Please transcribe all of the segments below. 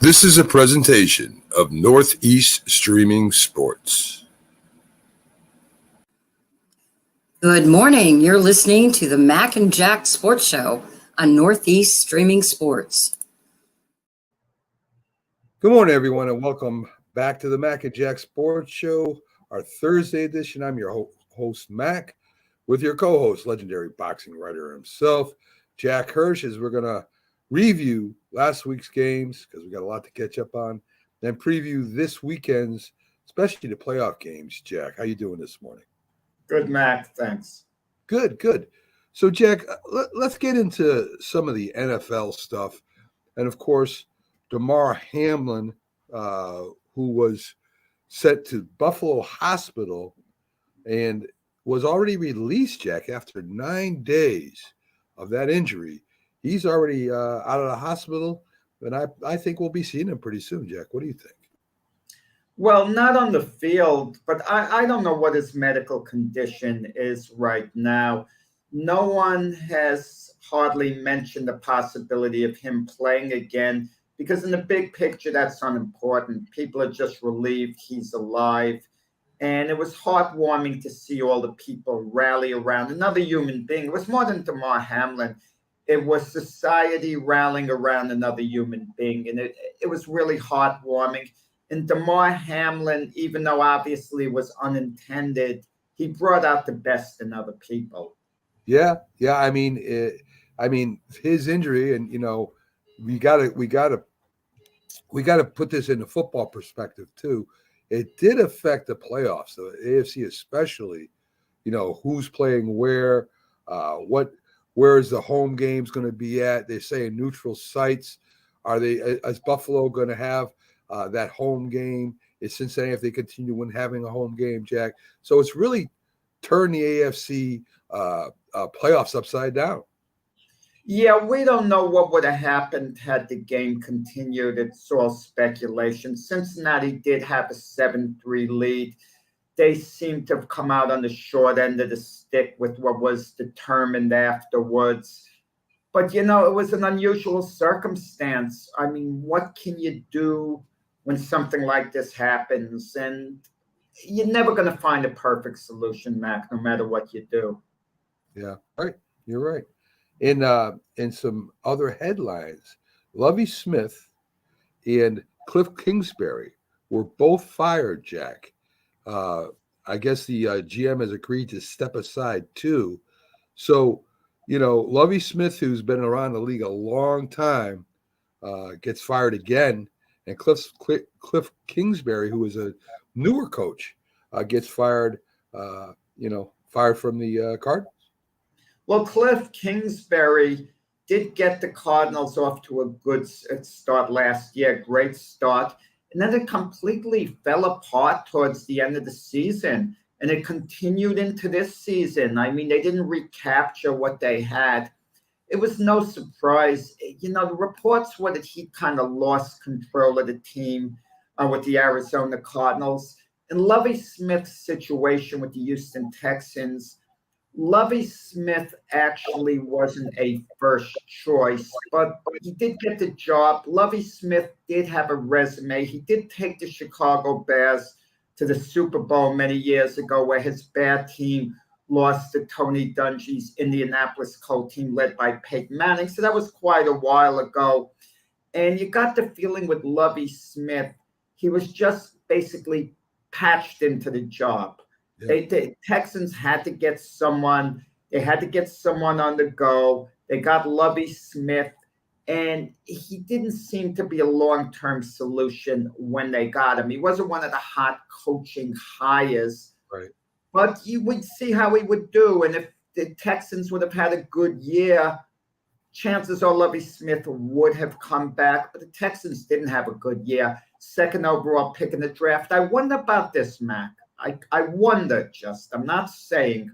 This is a presentation of Northeast Streaming Sports. Good morning. You're listening to the Mac and Jack Sports Show on Northeast Streaming Sports. Good morning, everyone, and welcome back to the Mac and Jack Sports Show, our Thursday edition. I'm your host, Mac, with your co-host, legendary boxing writer himself, Jack Hirsch, as we're going to review last week's games because we got a lot to catch up on, then preview this weekend's, especially the playoff games. Jack, how you doing this morning? Good, Mac. Thanks. Good. So, Jack, let's get into some of the NFL stuff. And, of course, Damar Hamlin, who was sent to Buffalo Hospital and was already released, Jack, after 9 days of that injury. He's already out of the hospital, and I think we'll be seeing him pretty soon, Jack. What do you think? Well, not on the field, but I don't know what his medical condition is right now. No one has hardly mentioned the possibility of him playing again because in the big picture, that's unimportant. People are just relieved he's alive. And it was heartwarming to see all the people rally around another human being. It was more than Damar Hamlin. It was society rallying around another human being, and it was really heartwarming. And Damar Hamlin, even though obviously it was unintended, he brought out the best in other people. Yeah. I mean, his injury, and we gotta put this into football perspective too. It did affect the playoffs, the AFC especially. Who's playing where, where is the home games going to be at? They say in neutral sites. Is Buffalo going to have that home game? Is Cincinnati, if they continue having a home game, Jack? So it's really turned the AFC playoffs upside down. Yeah, we don't know what would have happened had the game continued. It's all speculation. Cincinnati did have a 7-3 lead. They seem to have come out on the short end of the stick with what was determined afterwards. But, it was an unusual circumstance. I mean, what can you do when something like this happens? And you're never going to find a perfect solution, Mac, no matter what you do. Yeah, right. You're right. In some other headlines, Lovie Smith and Cliff Kingsbury were both fired, Jack. I guess the GM has agreed to step aside too. So, Lovie Smith, who's been around the league a long time, gets fired again. And Cliff Kingsbury, who is a newer coach, gets fired, fired from the Cardinals. Well, Cliff Kingsbury did get the Cardinals off to a good start last year, great start. And then it completely fell apart towards the end of the season. And it continued into this season. I mean, they didn't recapture what they had. It was no surprise. The reports were that he kind of lost control of the team with the Arizona Cardinals. In Lovie Smith's situation with the Houston Texans, Lovie Smith actually wasn't a first choice, but he did get the job. Lovie Smith did have a resume. He did take the Chicago Bears to the Super Bowl many years ago, where his bad team lost to Tony Dungy's Indianapolis Colts team led by Peyton Manning. So that was quite a while ago. And you got the feeling with Lovie Smith, he was just basically patched into the job. Yeah. The Texans had to get someone. They had to get someone on the go. They got Lovie Smith, and he didn't seem to be a long-term solution when they got him. He wasn't one of the hot coaching hires. Right. But you would see how he would do. And if the Texans would have had a good year, chances are Lovie Smith would have come back. But the Texans didn't have a good year. Second overall pick in the draft. I wonder about this, Mac. I wonder I'm not saying.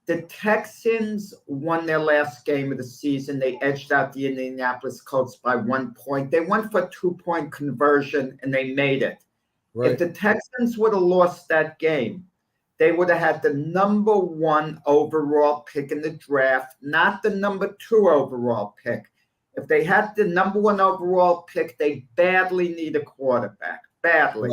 The Texans won their last game of the season. They edged out the Indianapolis Colts by 1 point. They went for a 2-point conversion, and they made it. Right. If the Texans would have lost that game, they would have had the number 1 overall pick in the draft, not the number 2 overall pick. If they had the number 1 overall pick, they badly need a quarterback. Badly.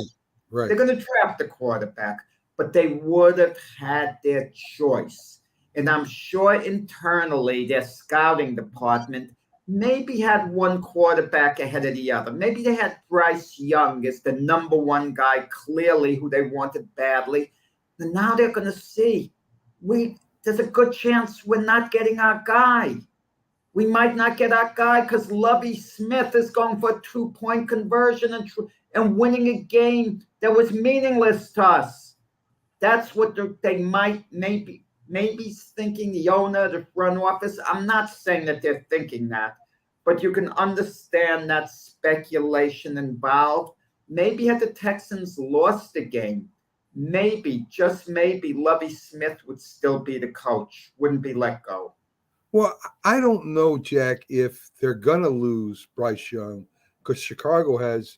Right. They're going to draft a quarterback, but they would have had their choice. And I'm sure internally their scouting department maybe had one quarterback ahead of the other. Maybe they had Bryce Young as the number 1 guy, clearly, who they wanted badly. And now they're going to see, there's a good chance we're not getting our guy. We might not get our guy because Lovie Smith is going for a 2-point conversion and winning a game that was meaningless to us. That's what they might maybe thinking, the owner, the front office. I'm not saying that they're thinking that, but you can understand that speculation involved. Maybe had the Texans lost the game, maybe, just maybe, Lovie Smith would still be the coach, wouldn't be let go. Well, I don't know, Jack, if they're going to lose Bryce Young, because Chicago has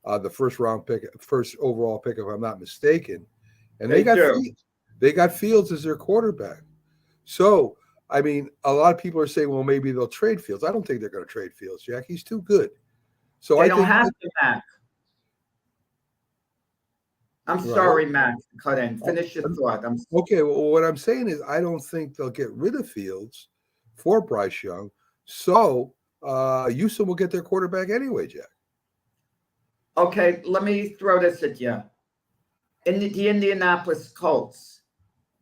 the first overall pick, if I'm not mistaken. And they got Fields as their quarterback. So, I mean, a lot of people are saying, well, maybe they'll trade Fields. I don't think they're going to trade Fields, Jack. He's too good. So they don't have to, Mac. I'm sorry, Mac. Cut in. Finish your thought. Okay, well, what I'm saying is I don't think they'll get rid of Fields for Bryce Young. So Houston will get their quarterback anyway, Jack. Okay, let me throw this at you. In the Indianapolis Colts,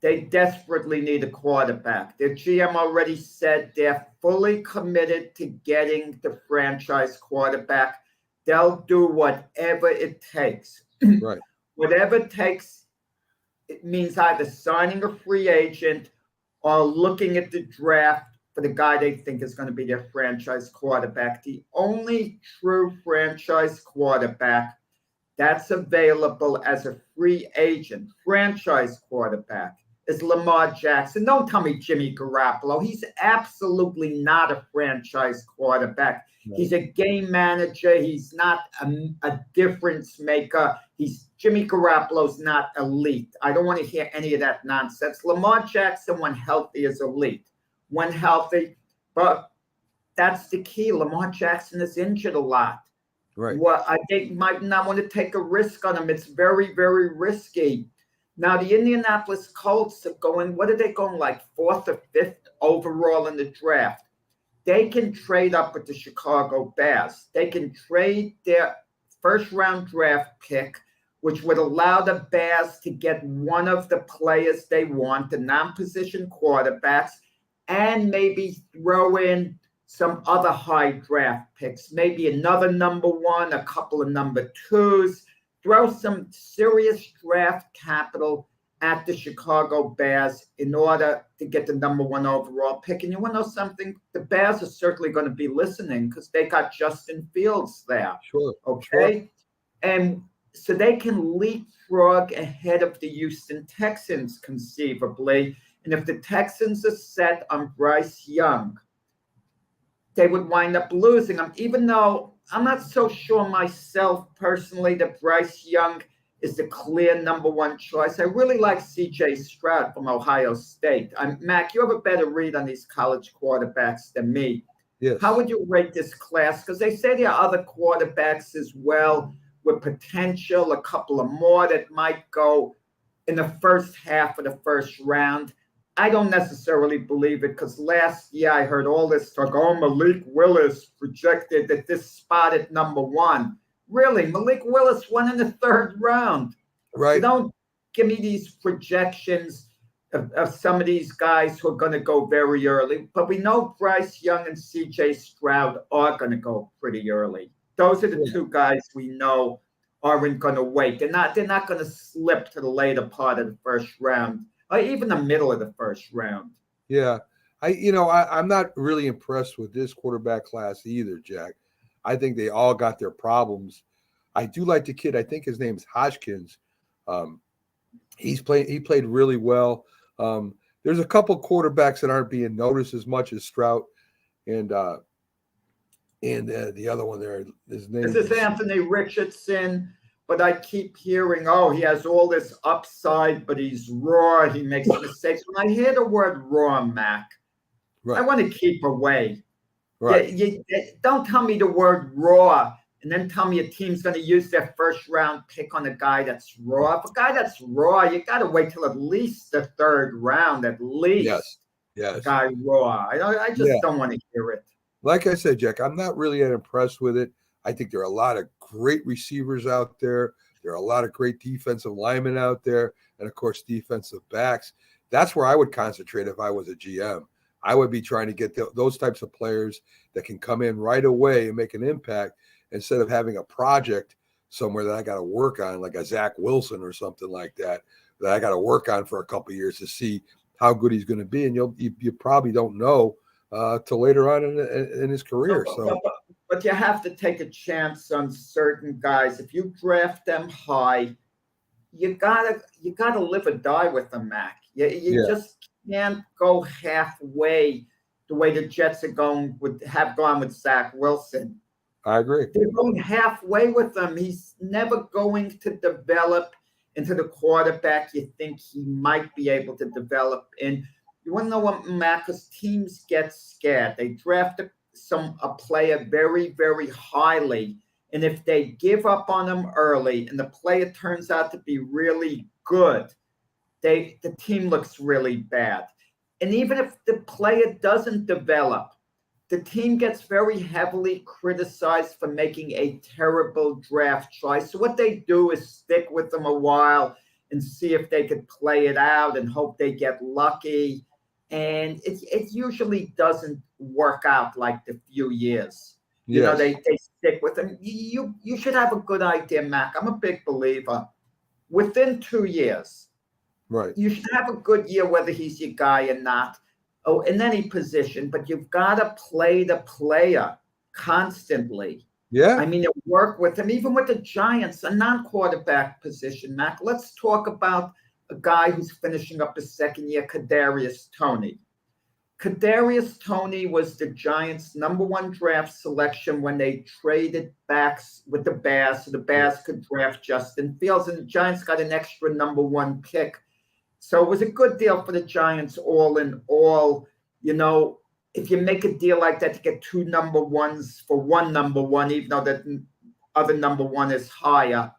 they desperately need a quarterback. Their GM already said they're fully committed to getting the franchise quarterback. They'll do whatever it takes. Right. Whatever it takes, it means either signing a free agent or looking at the draft for the guy they think is going to be their franchise quarterback. The only true franchise quarterback that's available as a free agent, franchise quarterback, is Lamar Jackson. Don't tell me Jimmy Garoppolo. He's absolutely not a franchise quarterback. No. He's a game manager. He's not a difference maker. Jimmy Garoppolo's not elite. I don't want to hear any of that nonsense. Lamar Jackson, when healthy, is elite. When healthy, but that's the key. Lamar Jackson is injured a lot. Right. Well, I think might not want to take a risk on him. It's very, very risky. Now, the Indianapolis Colts are going, what are they going, like 4th or 5th overall in the draft? They can trade up with the Chicago Bears. They can trade their first-round draft pick, which would allow the Bears to get one of the players they want, the non-position quarterbacks, and maybe throw in some other high draft picks, maybe another number 1, a couple of number 2s, throw some serious draft capital at the Chicago Bears in order to get the number 1 overall pick. And you want to know something? The Bears are certainly going to be listening because they got Justin Fields there. Sure. Okay. Sure. And so they can leapfrog ahead of the Houston Texans conceivably. And if the Texans are set on Bryce Young, they would wind up losing him, even though I'm not so sure myself personally that Bryce Young is the clear number 1 choice. I really like C.J. Stroud from Ohio State. Mac, you have a better read on these college quarterbacks than me. Yes. How would you rate this class? Because they say there are other quarterbacks as well with potential, a couple of more that might go in the first half of the first round. I don't necessarily believe it because last year I heard all this talk. Oh, Malik Willis projected that this spot at number 1. Really, Malik Willis won in the 3rd round. Right. So don't give me these projections of some of these guys who are going to go very early. But we know Bryce Young and C.J. Stroud are going to go pretty early. Those are the 2 guys we know aren't going to wait. They're not going to slip to the later part of the first round. Or even the middle of the first round. Yeah. I'm not really impressed with this quarterback class either, Jack. I think they all got their problems. I do like the kid. I think his name's Hodgkins. He played really well. There's a couple quarterbacks that aren't being noticed as much as Stroud and the other one there. His name is Anthony Richardson. But I keep hearing, he has all this upside, but he's raw. He makes mistakes. When I hear the word raw, Mac, right, I want to keep away. Right. Don't tell me the word raw and then tell me a team's going to use their first round pick on a guy that's raw. If a guy that's raw, you got to wait till at least the third round, at least. Yes. Yes. A guy raw. I just Yeah. don't want to hear it. Like I said, Jack, I'm not really that impressed with it. I think there are a lot of great receivers out there. There are a lot of great defensive linemen out there, and of course, defensive backs. That's where I would concentrate if I was a GM. I would be trying to get those types of players that can come in right away and make an impact instead of having a project somewhere that I got to work on, like a Zach Wilson or something like that I got to work on for a couple of years to see how good he's going to be. And you probably don't know till later on in his career. But you have to take a chance on certain guys. If you draft them high, you gotta live or die with them, Mac. You just can't go halfway the way the Jets have gone with Zach Wilson. I agree. They're going halfway with him. He's never going to develop into the quarterback you think he might be able to develop in. You want to know what, Mac? Because teams get scared. They draft a player very, very highly, and if they give up on him early and the player turns out to be really good, the team looks really bad. And even if the player doesn't develop, the team gets very heavily criticized for making a terrible draft choice. So what they do is stick with them a while and see if they could play it out and hope they get lucky. And it usually doesn't work out like the few years. Yes. You know, they stick with them. You should have a good idea, Mac. I'm a big believer. Within 2 years, right, you should have a good year, whether he's your guy or not. Oh, in any position, but you've got to play the player constantly. Yeah. I mean, you work with him, even with the Giants, a non-quarterback position, Mac. Let's talk about a guy who's finishing up his second year, Kadarius Toney. Kadarius Toney was the Giants' #1 draft selection when they traded backs with the Bears, so the Bears could draft Justin Fields, and the Giants got an extra #1 pick. So it was a good deal for the Giants all in all. You know, if you make a deal like that to get 2 #1s for 1 #1, even though that other #1 is higher.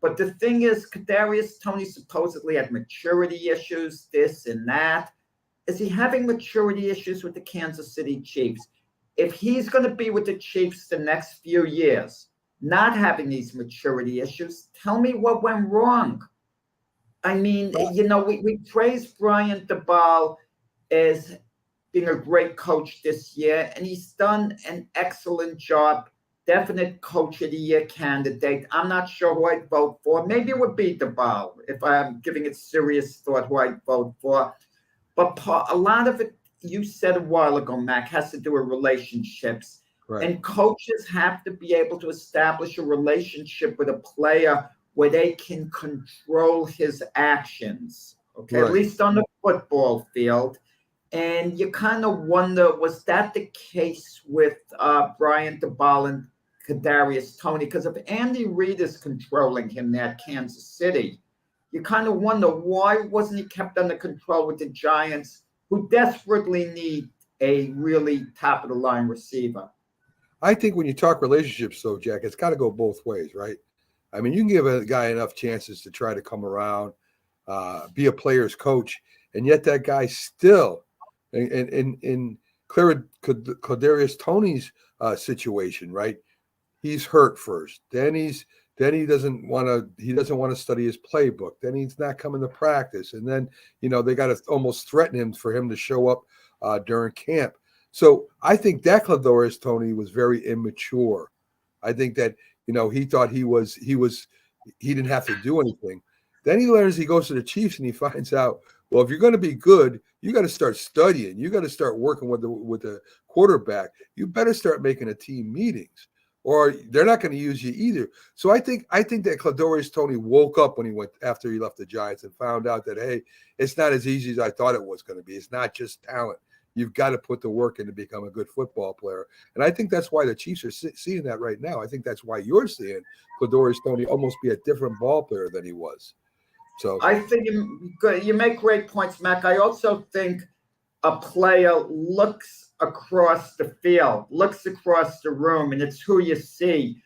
But the thing is, Kadarius Toney supposedly had maturity issues, this and that. Is he having maturity issues with the Kansas City Chiefs? If he's going to be with the Chiefs the next few years, not having these maturity issues, tell me what went wrong. I mean, you know, we praise Brian Daboll as being a great coach this year, and he's done an excellent job. Definite Coach of the Year candidate. I'm not sure who I'd vote for. Maybe it would be Daboll if I'm giving it serious thought who I'd vote for. But a lot of it, you said a while ago, Mac, has to do with relationships. right. And coaches have to be able to establish a relationship with a player where they can control his actions, okay, Right. at least on the football field. And you kind of wonder, was that the case with Brian Daboll and Kadarius Toney? Because if Andy Reid is controlling him there at Kansas City, you kind of wonder, why wasn't he kept under control with the Giants, who desperately need a really top-of-the-line receiver? I think when you talk relationships, though, Jack, it's got to go both ways, right? I mean, you can give a guy enough chances to try to come around, be a player's coach, and yet that guy still, in Kadarius Toney's situation, right? He's hurt first, then he doesn't want to study his playbook, then he's not coming to practice, and then they got to almost threaten him for him to show up during camp. So I think that Kadarius Toney was very immature. I think that he thought he didn't have to do anything. Then he learns, he goes to the Chiefs and he finds out, well, if you're going to be good, you got to start studying. You got to start working with the quarterback. You better start making a team meetings, or they're not going to use you either. So I think that Kadarius Toney woke up after he left the Giants and found out that, hey, it's not as easy as I thought it was going to be. It's not just talent. You've got to put the work in to become a good football player. And I think that's why the Chiefs are seeing that right now. I think that's why you're seeing Kadarius Toney almost be a different ball player than he was. So I think you make great points, Mac. I also think a player looks across the field, looks across the room, and it's who you see.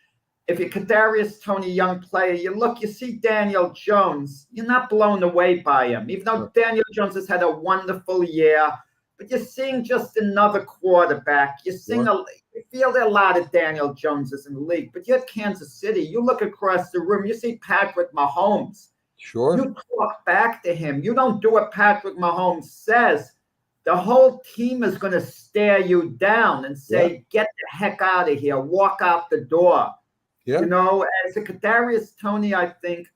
If you're Kadarius Toney, young player, you see Daniel Jones, you're not blown away by him, even though Daniel Jones has had a wonderful year. But you're seeing just another quarterback. You feel there are a lot of Daniel Joneses in the league. But you're at Kansas City. You look across the room, you see Patrick Mahomes. Sure. You talk back to him. You don't do what Patrick Mahomes says. The whole team is going to stare you down and say, get the heck out of here. Walk out the door. Yeah. You know, as a Kadarius Toney, I think,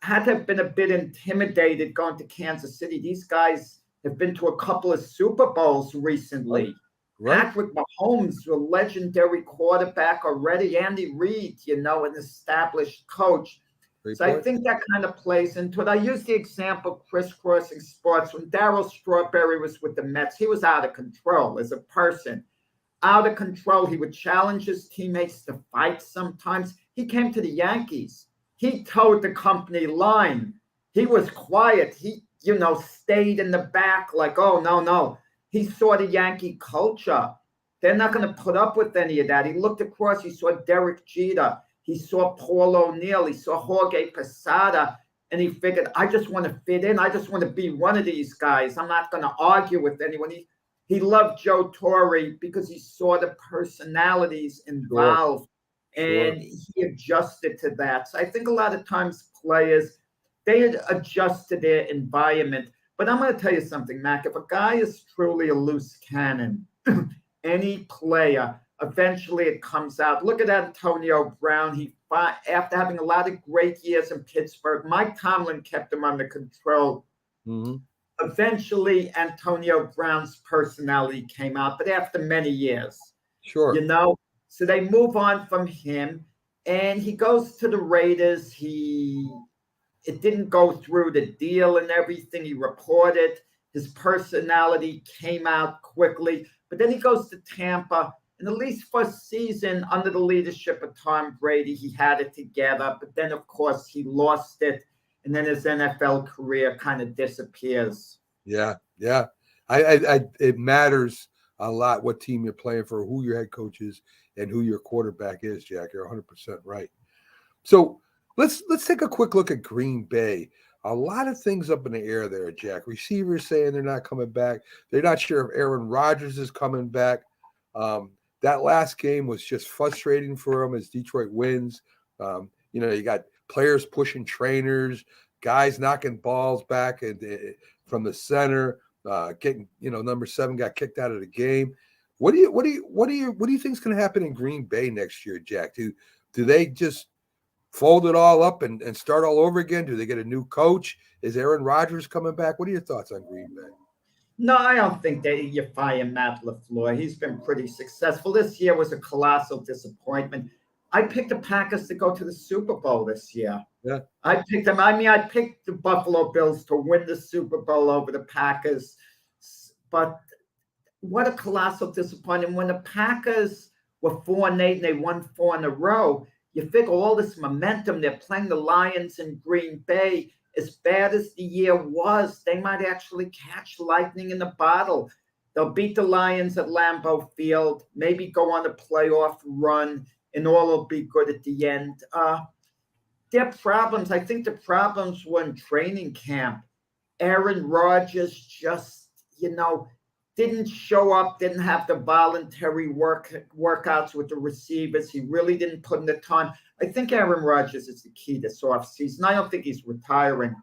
had to have been a bit intimidated going to Kansas City. These guys have been to a couple of Super Bowls recently. Right. Patrick Mahomes, a legendary quarterback already. Andy Reid, you know, an established coach. Great So point. I think that kind of plays into it. I use the example crisscrossing sports. When Darryl Strawberry was with the Mets, he was out of control as a person. Out of control. He would challenge his teammates to fight sometimes. He came to the Yankees. He towed the company line. He was quiet. He, you know, stayed in the back like, oh, no. He saw the Yankee culture. They're not going to put up with any of that. He looked across. He saw Derek Jeter. He saw Paul O'Neill. He saw Jorge Posada. And he figured, I just want to fit in. I just want to be one of these guys. I'm not going to argue with anyone. He loved Joe Torre because he saw the personalities involved. And he adjusted to that. So I think a lot of times players, they adjust to their environment. But I'm going to tell you something, Mac. If a guy is truly a loose cannon, any player, eventually it comes out. Look at Antonio Brown. After having a lot of great years in Pittsburgh, Mike Tomlin kept him under control. Mm-hmm. Eventually, Antonio Brown's personality came out, but after many years. Sure. You know, so they move on from him, and he goes to the Raiders. It didn't go through the deal and everything. He reported. His personality came out quickly, but then he goes to Tampa. And at least for a season under the leadership of Tom Brady, he had it together. But then, of course, he lost it. And then his NFL career kind of disappears. Yeah. It matters a lot what team you're playing for, who your head coach is, and who your quarterback is, Jack. You're 100% right. So let's take a quick look at Green Bay. A lot of things up in the air there, Jack. Receivers saying they're not coming back. They're not sure if Aaron Rodgers is coming back. That last game was just frustrating for them as Detroit wins. You got players pushing trainers, guys knocking balls back from the center, getting, number 7 got kicked out of the game. What do you think is going to happen in Green Bay next year, Jack? Do they just fold it all up and start all over again? Do they get a new coach? Is Aaron Rodgers coming back? What are your thoughts on Green Bay? No, I don't think you fire Matt LaFleur. He's been pretty successful. This year was a colossal disappointment. I picked the Packers to go to the Super Bowl this year. Yeah. I picked them. I picked the Buffalo Bills to win the Super Bowl over the Packers. But what a colossal disappointment. When the Packers were 4-8 and they won 4 in a row, you figure all this momentum, they're playing the Lions in Green Bay. As bad as the year was, they might actually catch lightning in the bottle. They'll beat the Lions at Lambeau Field, maybe go on a playoff run, and all will be good at the end. Their problems, I think the problems were in training camp. Aaron Rodgers just, didn't show up, didn't have the voluntary workouts with the receivers. He really didn't put in the time. I think Aaron Rodgers is the key this offseason. I don't think he's retiring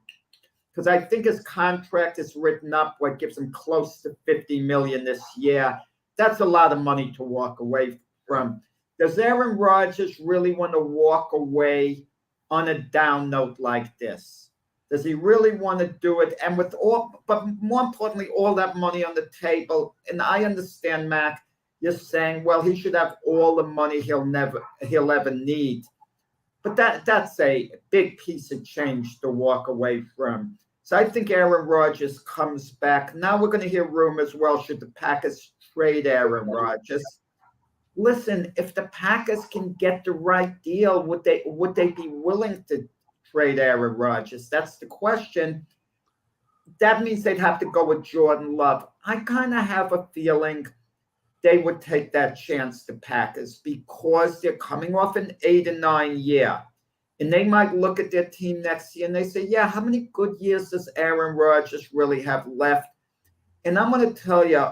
because I think his contract is written up, what gives him close to $50 million this year. That's a lot of money to walk away from. Does Aaron Rodgers really want to walk away on a down note like this? Does he really want to do it? And but more importantly, all that money on the table. And I understand, Mac, you're saying, well, he should have all the money he'll ever need. But that's a big piece of change to walk away from. So I think Aaron Rodgers comes back. Now we're going to hear rumors, well, should the Packers trade Aaron Rodgers? Listen, if the Packers can get the right deal, would they be willing to trade Aaron Rodgers? That's the question. That means they'd have to go with Jordan Love. I kind of have a feeling they would take that chance, the Packers, because they're coming off an 8-9 year. And they might look at their team next year and they say, yeah, how many good years does Aaron Rodgers really have left? And I'm going to tell you,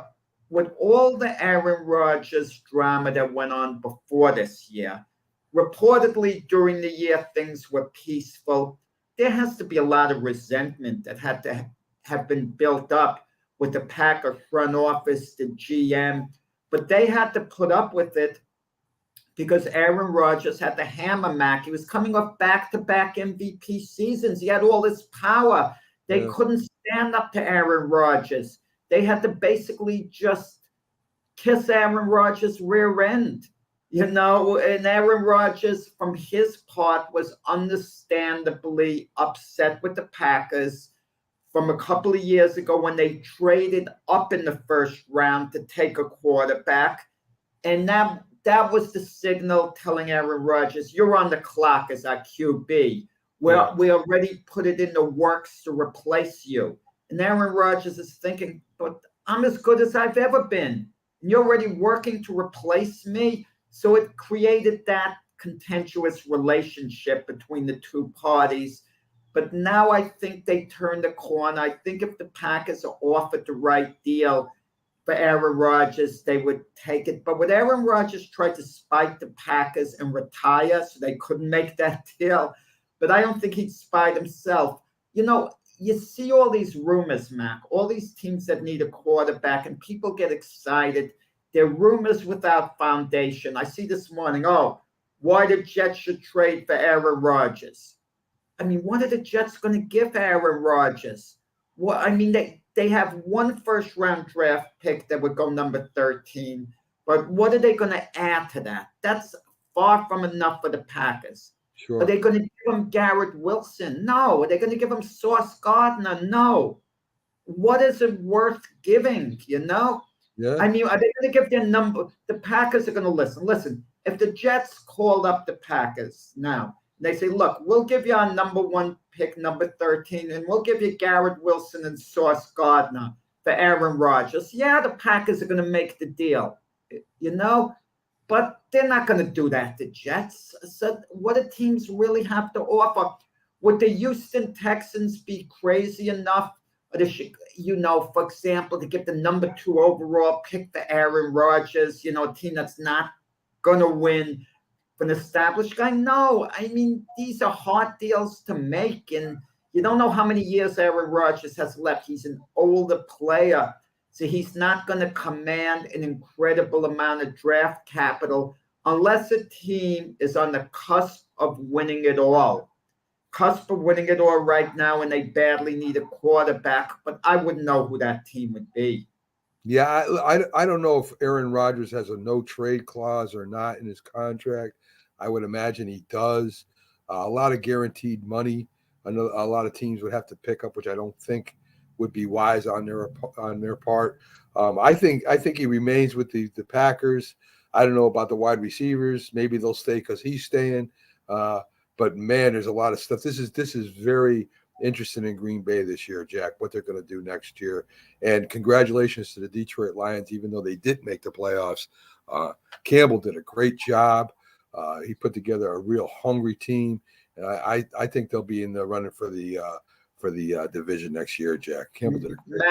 with all the Aaron Rodgers drama that went on before this year, reportedly during the year things were peaceful. There has to be a lot of resentment that had to have been built up with the Packer front office, the GM, but they had to put up with it because Aaron Rodgers had the hammer Mac. He was coming off back-to-back MVP seasons. He had all this power. They couldn't stand up to Aaron Rodgers. They had to basically just kiss Aaron Rodgers' rear end, and Aaron Rodgers, from his part, was understandably upset with the Packers from a couple of years ago when they traded up in the first round to take a quarterback. And that was the signal telling Aaron Rodgers, you're on the clock as our QB. We already put it in the works to replace you. And Aaron Rodgers is thinking, but I'm as good as I've ever been. And you're already working to replace me. So it created that contentious relationship between the two parties. But now I think they turned the corner. I think if the Packers are offered the right deal for Aaron Rodgers, they would take it. But would Aaron Rodgers try to spite the Packers and retire so they couldn't make that deal? But I don't think he'd spite himself. You see all these rumors, Mac, all these teams that need a quarterback, and people get excited. They're rumors without foundation. I see this morning, why the Jets should trade for Aaron Rodgers. I mean, what are the Jets going to give Aaron Rodgers? Well, I mean, they have one first-round draft pick that would go number 13. But what are they going to add to that? That's far from enough for the Packers. Sure. Are they going to give him Garrett Wilson? No. Are they going to give him Sauce Gardner? No. What is it worth giving, Yeah. I mean, are they going to give their number? The Packers are going to listen. Listen, if the Jets called up the Packers now, and they say, look, we'll give you our number 1 pick, number 13, and we'll give you Garrett Wilson and Sauce Gardner for Aaron Rodgers. Yeah, the Packers are going to make the deal, but they're not going to do that, the Jets. So what do teams really have to offer? Would the Houston Texans be crazy enough, for example, to give the number 2 overall pick for Aaron Rodgers, a team that's not going to win, for an established guy? No. I mean, these are hard deals to make, and you don't know how many years Aaron Rodgers has left. He's an older player, so he's not going to command an incredible amount of draft capital unless a team is on the cusp of winning it all. Right now, and they badly need a quarterback, but I wouldn't know who that team would be. Yeah, I don't know if Aaron Rodgers has a no-trade clause or not in his contract. I would imagine he does. A lot of guaranteed money. I know a lot of teams would have to pick up, which I don't think would be wise on their part. I think he remains with the Packers. I don't know about the wide receivers. Maybe they'll stay because he's staying. But man, there's a lot of stuff. This is very interesting in Green Bay this year, Jack, what they're going to do next year. And congratulations to the Detroit Lions, even though they didn't make the playoffs. Campbell did a great job. He put together a real hungry team. And I think they'll be in the running for the division next year, Jack. Campbell did a great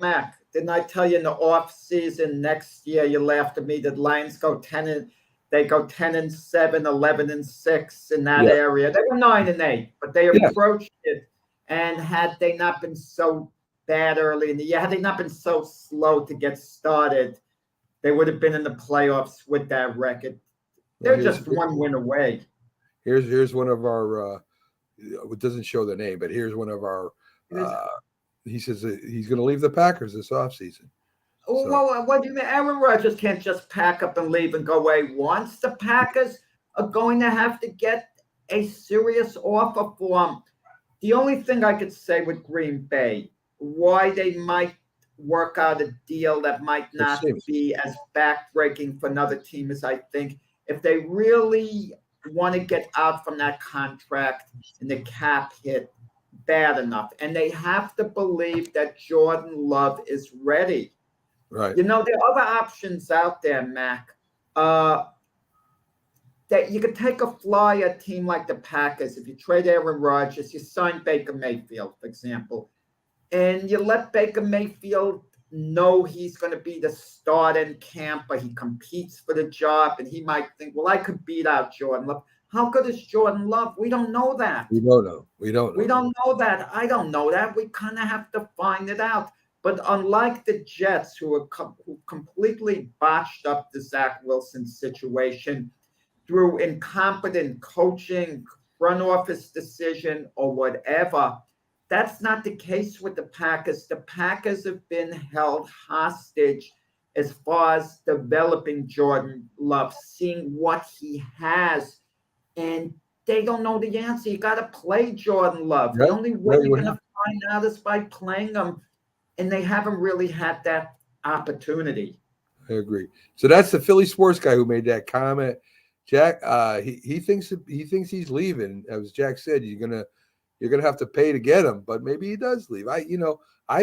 Mac. Didn't I tell you in the off season next year, you laughed at me, that Lions go 10-7, 11-6 in that area. They were 9-8, but they approached it. And had they not been so bad early in the year, had they not been so slow to get started, they would have been in the playoffs with that record. They're just one win away. Here's one of our it doesn't show the name, but here's one of our he says he's going to leave the Packers this offseason. So. Well, what do you mean? Aaron Rodgers can't just pack up and leave and go away once. The Packers are going to have to get a serious offer for him. The only thing I could say with Green Bay, why they might work out a deal that might not be as backbreaking for another team, is I think if they really want to get out from that contract and the cap hit bad enough, and they have to believe that Jordan Love is ready. Right. You know, there are other options out there, Mac. That you could take a fly at a team like the Packers. If you trade Aaron Rodgers, you sign Baker Mayfield, for example, and you let Baker Mayfield know he's going to be the start in camp, but he competes for the job, and he might think, well, I could beat out Jordan Love. How good is Jordan Love? We don't know that. We don't know. We don't know that. I don't know that. We kind of have to find it out. But unlike the Jets, who completely botched up the Zach Wilson situation through incompetent coaching, front office decision, or whatever, that's not the case with the Packers. The Packers have been held hostage as far as developing Jordan Love, seeing what he has, and they don't know the answer. You got to play Jordan Love. Right. The only way you're going to find out is by playing him, and they haven't really had that opportunity. I agree. So that's the Philly sports guy who made that comment. Jack, he thinks he's leaving. As Jack said, you're gonna have to pay to get him, but maybe he does leave. I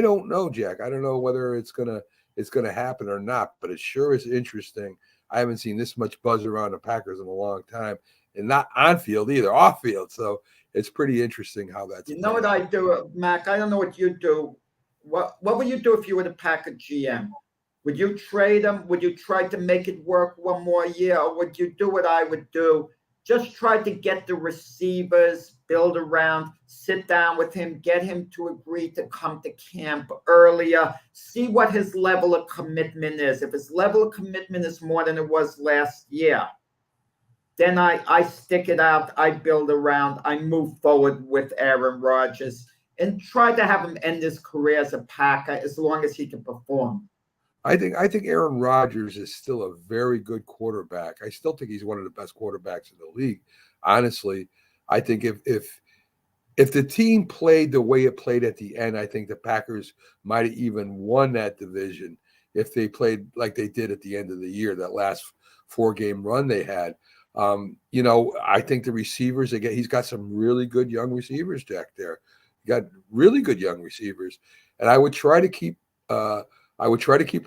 don't know, Jack. I don't know whether it's gonna happen or not, but it sure is interesting. I haven't seen this much buzz around the Packers in a long time, and not on field either, off field. So it's pretty interesting how that's. You know what I do, Mac? I don't know what you do. What would you do if you were the Packer GM? Would you trade him? Would you try to make it work one more year? Or would you do what I would do? Just try to get the receivers, build around, sit down with him, get him to agree to come to camp earlier, see what his level of commitment is. If his level of commitment is more than it was last year, then I stick it out, I build around, I move forward with Aaron Rodgers and try to have him end his career as a Packer as long as he can perform. I think Aaron Rodgers is still a very good quarterback. I still think he's one of the best quarterbacks in the league. Honestly, I think if the team played the way it played at the end, I think the Packers might have even won that division if they played like they did at the end of the year, that last 4-game run they had. I think the receivers, he's got some really good young receivers, Jack, there. He got really good young receivers. And I would try to keep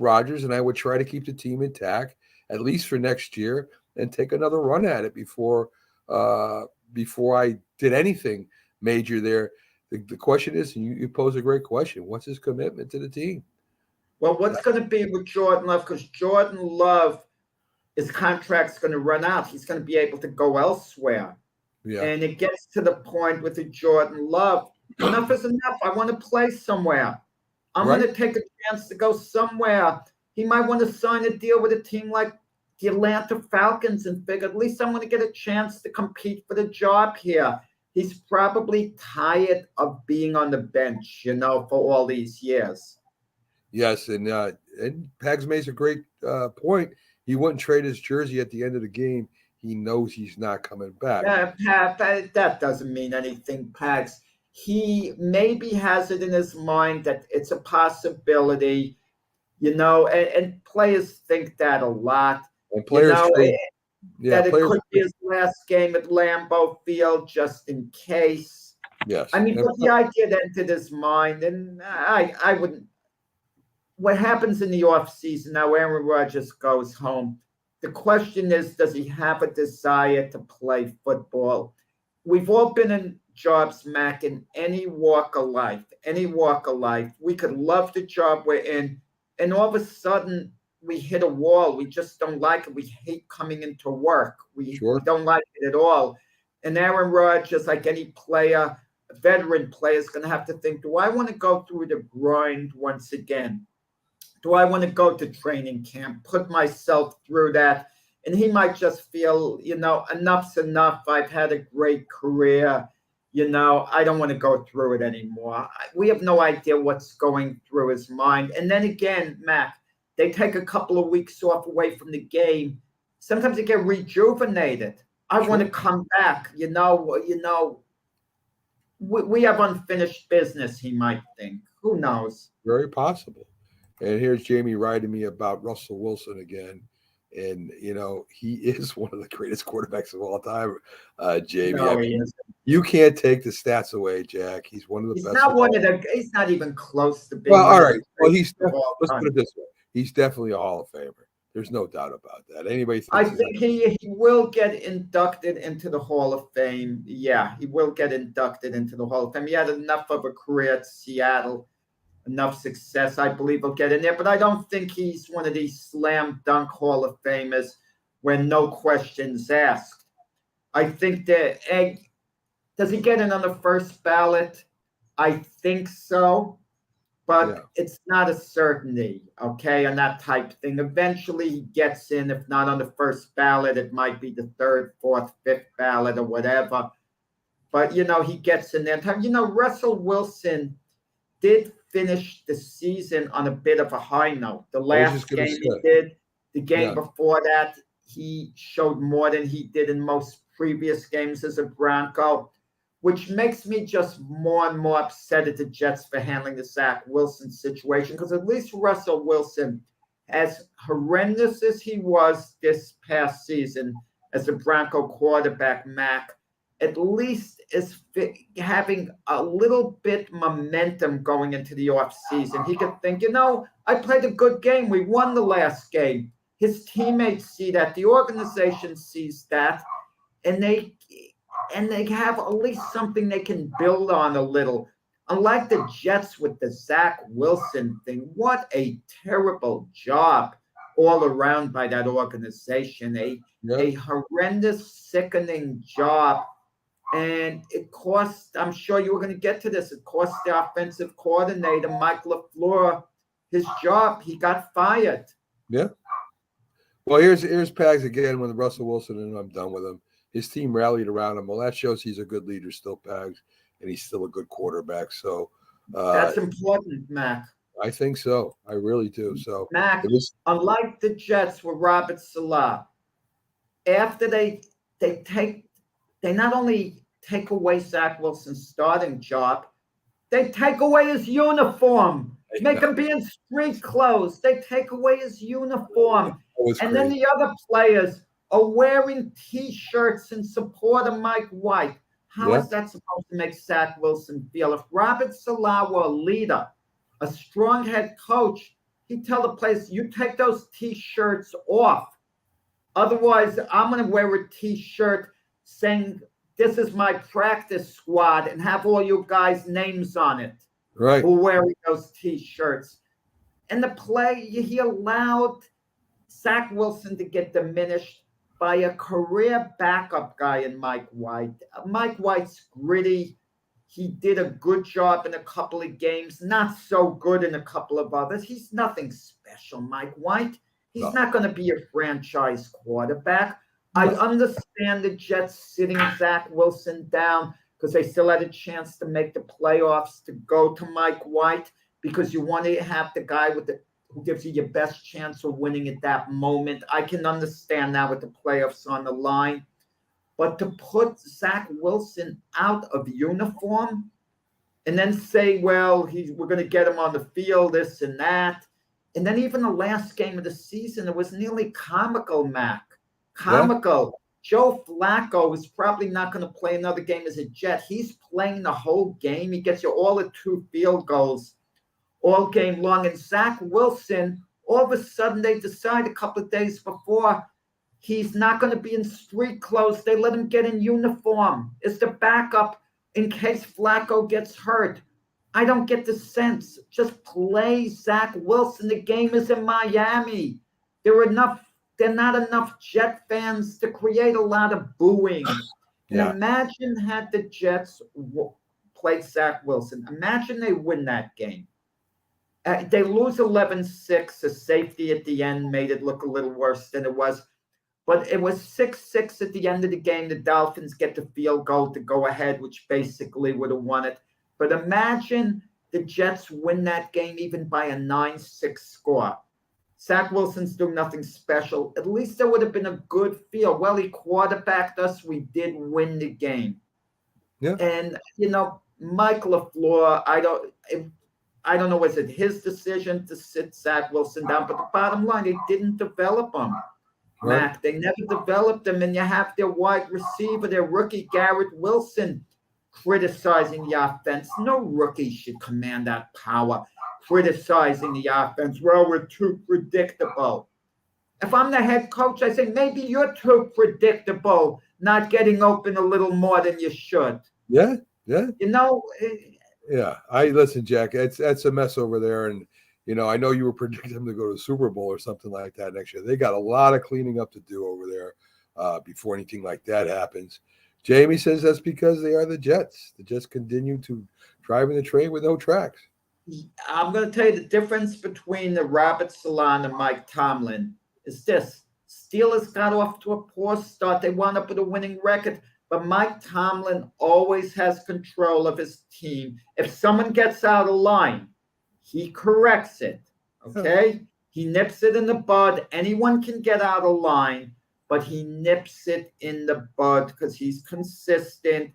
Rodgers, and I would try to keep the team intact, at least for next year, and take another run at it before I did anything major there. The question is, you pose a great question. What's his commitment to the team? Well, what's going to be with Jordan Love? Because Jordan Love, his contract's going to run out. He's going to be able to go elsewhere. Yeah. And it gets to the point with the Jordan Love, enough is enough. I want to play somewhere. I'm going to take a chance to go somewhere. He might want to sign a deal with a team like the Atlanta Falcons and figure, at least I'm going to get a chance to compete for the job here. He's probably tired of being on the bench, for all these years. Yes, and Pags makes a great point. He wouldn't trade his jersey at the end of the game. He knows he's not coming back. That doesn't mean anything, Pags. He maybe has it in his mind that it's a possibility, and players think that a lot. And players that it could be his last game at Lambeau Field just in case. Yes. I mean, but the idea that entered his mind, and I wouldn't. What happens in the offseason now, Aaron Rodgers goes home. The question is, does he have a desire to play football? We've all been in jobs, Mac, in any walk of life. We could love the job we're in, and all of a sudden we hit a wall. We just don't like it. We hate coming into work. We don't like it at all. And Aaron Rodgers, like any player, a veteran player, is going to have to think, do I want to go through the grind once again? Do I want to go to training camp, put myself through that? And he might just feel, enough's enough. I've had a great career. I don't want to go through it anymore. We have no idea what's going through his mind. And then again, Mac, they take a couple of weeks off away from the game. Sometimes they get rejuvenated. I want to come back. We have unfinished business, he might think. Who knows? Very possible. And here's Jamie writing me about Russell Wilson again. And, he is one of the greatest quarterbacks of all time, Jamie. No, he isn't. You can't take the stats away, Jack. He's one of the best. He's not even close to being. Well, all right. Well, let's put it this way. he's definitely a Hall of Famer. There's no doubt about that. Anybody thinks I he's think he will get inducted into the Hall of Fame. Yeah, he will get inducted into the Hall of Fame. He had enough of a career at Seattle, enough success. I believe he'll get in there, but I don't think he's one of these slam dunk Hall of Famers when no questions asked. I think that does he get in on the first ballot? I think so, but Yeah. it's not a certainty, okay, on that type of thing. Eventually he gets in, if not on the first ballot, it might be the third, fourth, fifth ballot or whatever. But, he gets in there. Russell Wilson did finish the season on a bit of a high note. The last gonna game he say. did, the game Yeah. before that, he showed more than he did in most previous games as a Bronco, which makes me just more and more upset at the Jets for handling the Zach Wilson situation, because at least Russell Wilson, as horrendous as he was this past season as a Bronco quarterback, Mac, at least is having a little bit momentum going into the offseason. He could think, I played a good game. We won the last game. His teammates see that. The organization sees that. And they have at least something they can build on a little. Unlike the Jets with the Zach Wilson thing, what a terrible job all around by that organization. A horrendous, sickening job. And it cost, I'm sure you were going to get to this, it cost the offensive coordinator, Mike LaFleur, his job. He got fired. Yeah. Well, here's Pags again when Russell Wilson, and I'm done with him. His team rallied around him. Well, that shows he's a good leader still, Pags, and he's still a good quarterback. So that's important, Mac. I think so. I really do. So Mac, unlike the Jets with Robert Saleh, after they not only take away Zach Wilson's starting job, they take away his uniform, make him be in street clothes. They take away his uniform. And then the other players are wearing T-shirts in support of Mike White. How is that supposed to make Zach Wilson feel? If Robert Saleh were a leader, a strong head coach, he'd tell the players, you take those T-shirts off. Otherwise, I'm going to wear a T-shirt saying, this is my practice squad, and have all you guys' names on it. Right. Who are wearing those T-shirts. And the play, he allowed Zach Wilson to get diminished by a career backup guy in Mike White. Mike White's gritty. He did a good job in a couple of games, not so good in a couple of others. He's nothing special, Mike White. He's not going to be a franchise quarterback. I understand the Jets sitting Zach Wilson down because they still had a chance to make the playoffs, to go to Mike White, because you want to have the guy who gives you your best chance of winning at that moment. I can understand that with the playoffs on the line. But to put Zach Wilson out of uniform and then say, well, we're going to get him on the field, this and that. And then even the last game of the season, it was nearly comical, Mac. Comical. Yeah. Joe Flacco is probably not going to play another game as a Jet. He's playing the whole game. He gets you all the 2 field goals all game long. And Zach Wilson, all of a sudden they decide a couple of days before he's not going to be in street clothes. They let him get in uniform. It's the backup in case Flacco gets hurt. I don't get the sense. Just play Zach Wilson. The game is in Miami. There are not enough Jet fans to create a lot of booing. Yeah. And imagine had the Jets played Zach Wilson. Imagine they win that game. They lose 11-6. A safety at the end made it look a little worse than it was. But it was 6-6 at the end of the game. The Dolphins get the field goal to go ahead, which basically would have won it. But imagine the Jets win that game even by a 9-6 score. Zach Wilson's doing nothing special. At least there would have been a good feel. Well, he quarterbacked us. We did win the game. Yeah. And, Mike LaFleur, I don't know, was it his decision to sit Zach Wilson down? But the bottom line, they didn't develop him. Right. Mac, they never developed him. And you have their wide receiver, their rookie Garrett Wilson, criticizing the offense. No rookie should command that power. criticizing the offense. Well, we're too predictable. If I'm the head coach, I say maybe you're too predictable, not getting open a little more than you should. Yeah. You know, Yeah. Listen, Jack, that's a mess over there. And, I know you were predicting them to go to the Super Bowl or something like that next year. They got a lot of cleaning up to do over there before anything like that happens. Jamie says that's because they are the Jets. The Jets continue to drive in the train with no tracks. I'm going to tell you the difference between the Robert Saleh and Mike Tomlin is this. Steelers got off to a poor start. They wound up with a winning record. But Mike Tomlin always has control of his team. If someone gets out of line, he corrects it, okay? He nips it in the bud. Anyone can get out of line, but he nips it in the bud because he's consistent,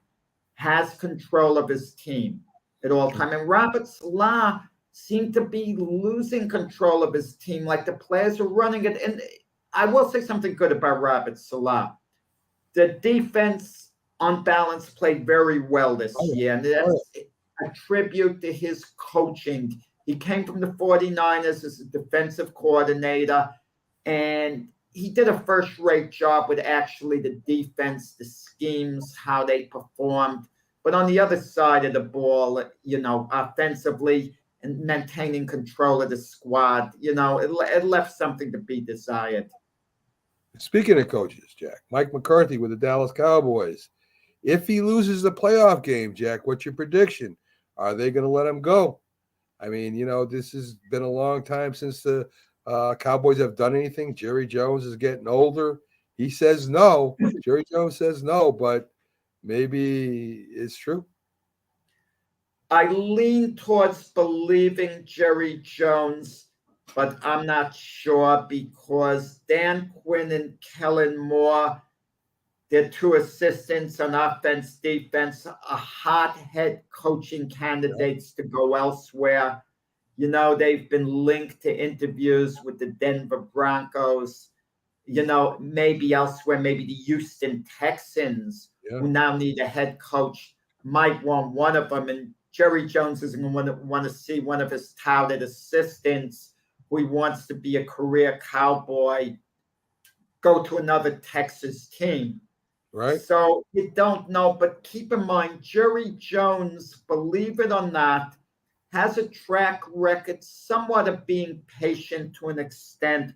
has control of his team at all time. And Robert Saleh seemed to be losing control of his team, like the players are running it. And I will say something good about Robert Saleh. The defense on balance played very well this year, and that's a tribute to his coaching. He came from the 49ers as a defensive coordinator, and he did a first-rate job with actually the defense, the schemes, how they performed. But on the other side of the ball, offensively and maintaining control of the squad, it left something to be desired. Speaking of coaches, Jack, Mike McCarthy with the Dallas Cowboys. If he loses the playoff game, Jack, what's your prediction? Are they going to let him go? I mean, this has been a long time since the Cowboys have done anything. Jerry Jones is getting older. He says no. Jerry Jones says no, but maybe it's true. I lean towards believing Jerry Jones, but I'm not sure because Dan Quinn and Kellen Moore, their two assistants on offense, defense, are hot head coaching candidates to go elsewhere. They've been linked to interviews with the Denver Broncos, maybe elsewhere, maybe the Houston Texans, who now need a head coach, might want one of them. And Jerry Jones is going to want to see one of his touted assistants who he wants to be a career Cowboy go to another Texas team. Right. So you don't know, but keep in mind, Jerry Jones, believe it or not, has a track record somewhat of being patient to an extent.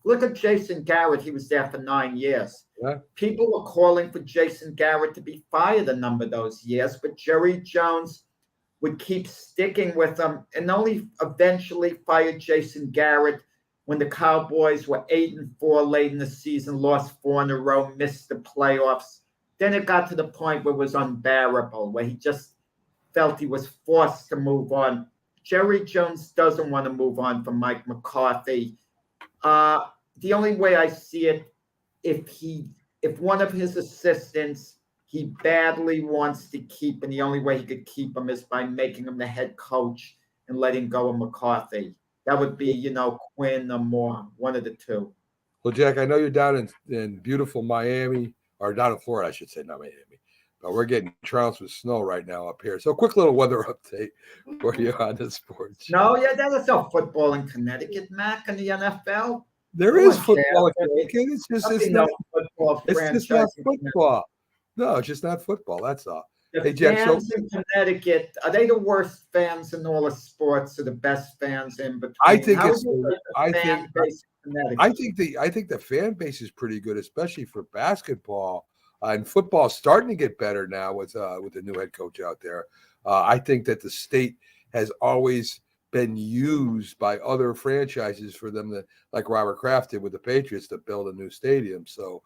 Look at Jason Garrett. He was there for 9 years. Yeah. People were calling for Jason Garrett to be fired a number of those years, but Jerry Jones would keep sticking with him and only eventually fired Jason Garrett when the Cowboys were 8-4 late in the season, lost 4 in a row, missed the playoffs. Then it got to the point where it was unbearable, where he just felt he was forced to move on. Jerry Jones doesn't want to move on from Mike McCarthy. The only way I see it, if one of his assistants he badly wants to keep, and the only way he could keep him is by making him the head coach and letting go of McCarthy. That would be, Quinn or Moore, one of the two. Well, Jack, I know you're down in beautiful Miami, or down in Florida, I should say, not Miami. But we're getting trounced with snow right now up here. So quick little weather update for you on the sports. No, there's no football in Connecticut, Mac, in the NFL. There is football in Connecticut. It's just not football. No, it's just not football. That's all. The fans in Connecticut, are they the worst fans in all of sports or the best fans in between? I think I think the fan base is pretty good, especially for basketball. And football is starting to get better now with the new head coach out there. I think that the state has always been used by other franchises for them to, like Robert Kraft did with the Patriots, to build a new stadium. So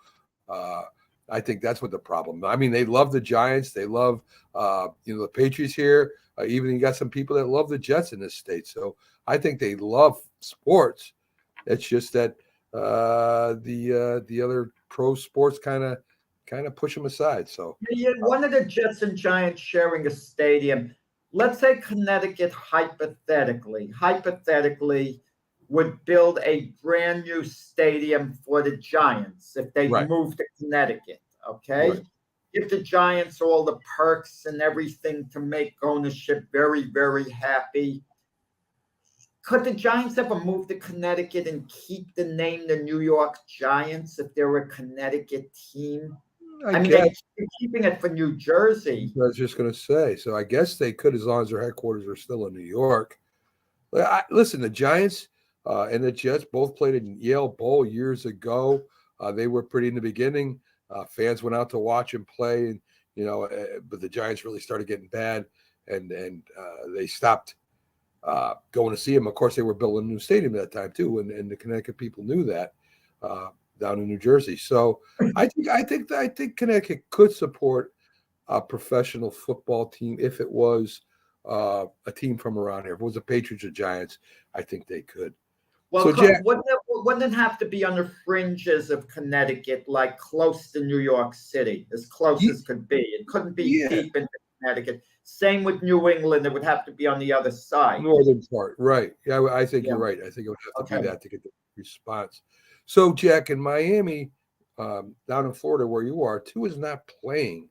I think that's what the problem. I mean, they love the Giants. They love, the Patriots here. Even you got some people that love the Jets in this state. So I think they love sports. It's just that the other pro sports kind of push them aside. So one of the Jets and Giants sharing a stadium. Let's say Connecticut hypothetically would build a brand new stadium for the Giants if they move to Connecticut, okay? Right. Give the Giants all the perks and everything to make ownership very, very happy. Could the Giants ever move to Connecticut and keep the name the New York Giants if they're a Connecticut team? I mean, guess. they're keeping it for New Jersey. I was just going to say. So I guess they could, as long as their headquarters are still in New York. Listen, the Giants and the Jets both played in Yale Bowl years ago. They were pretty in the beginning. Fans went out to watch them play, and but the Giants really started getting bad, and they stopped going to see them. Of course, they were building a new stadium at that time too, and the Connecticut people knew that down in New Jersey. So I think Connecticut could support a professional football team if it was a team from around here. If it was the Patriots or Giants, I think they could. Well, So, Jack, wouldn't it have to be on the fringes of Connecticut, like close to New York City, as close as could be? It couldn't be deep into Connecticut. Same with New England. It would have to be on the other side. Northern part, right. Yeah, I think you're right. I think it would have to be that to get the response. So, Jack, in Miami, down in Florida where you are, Tua is not playing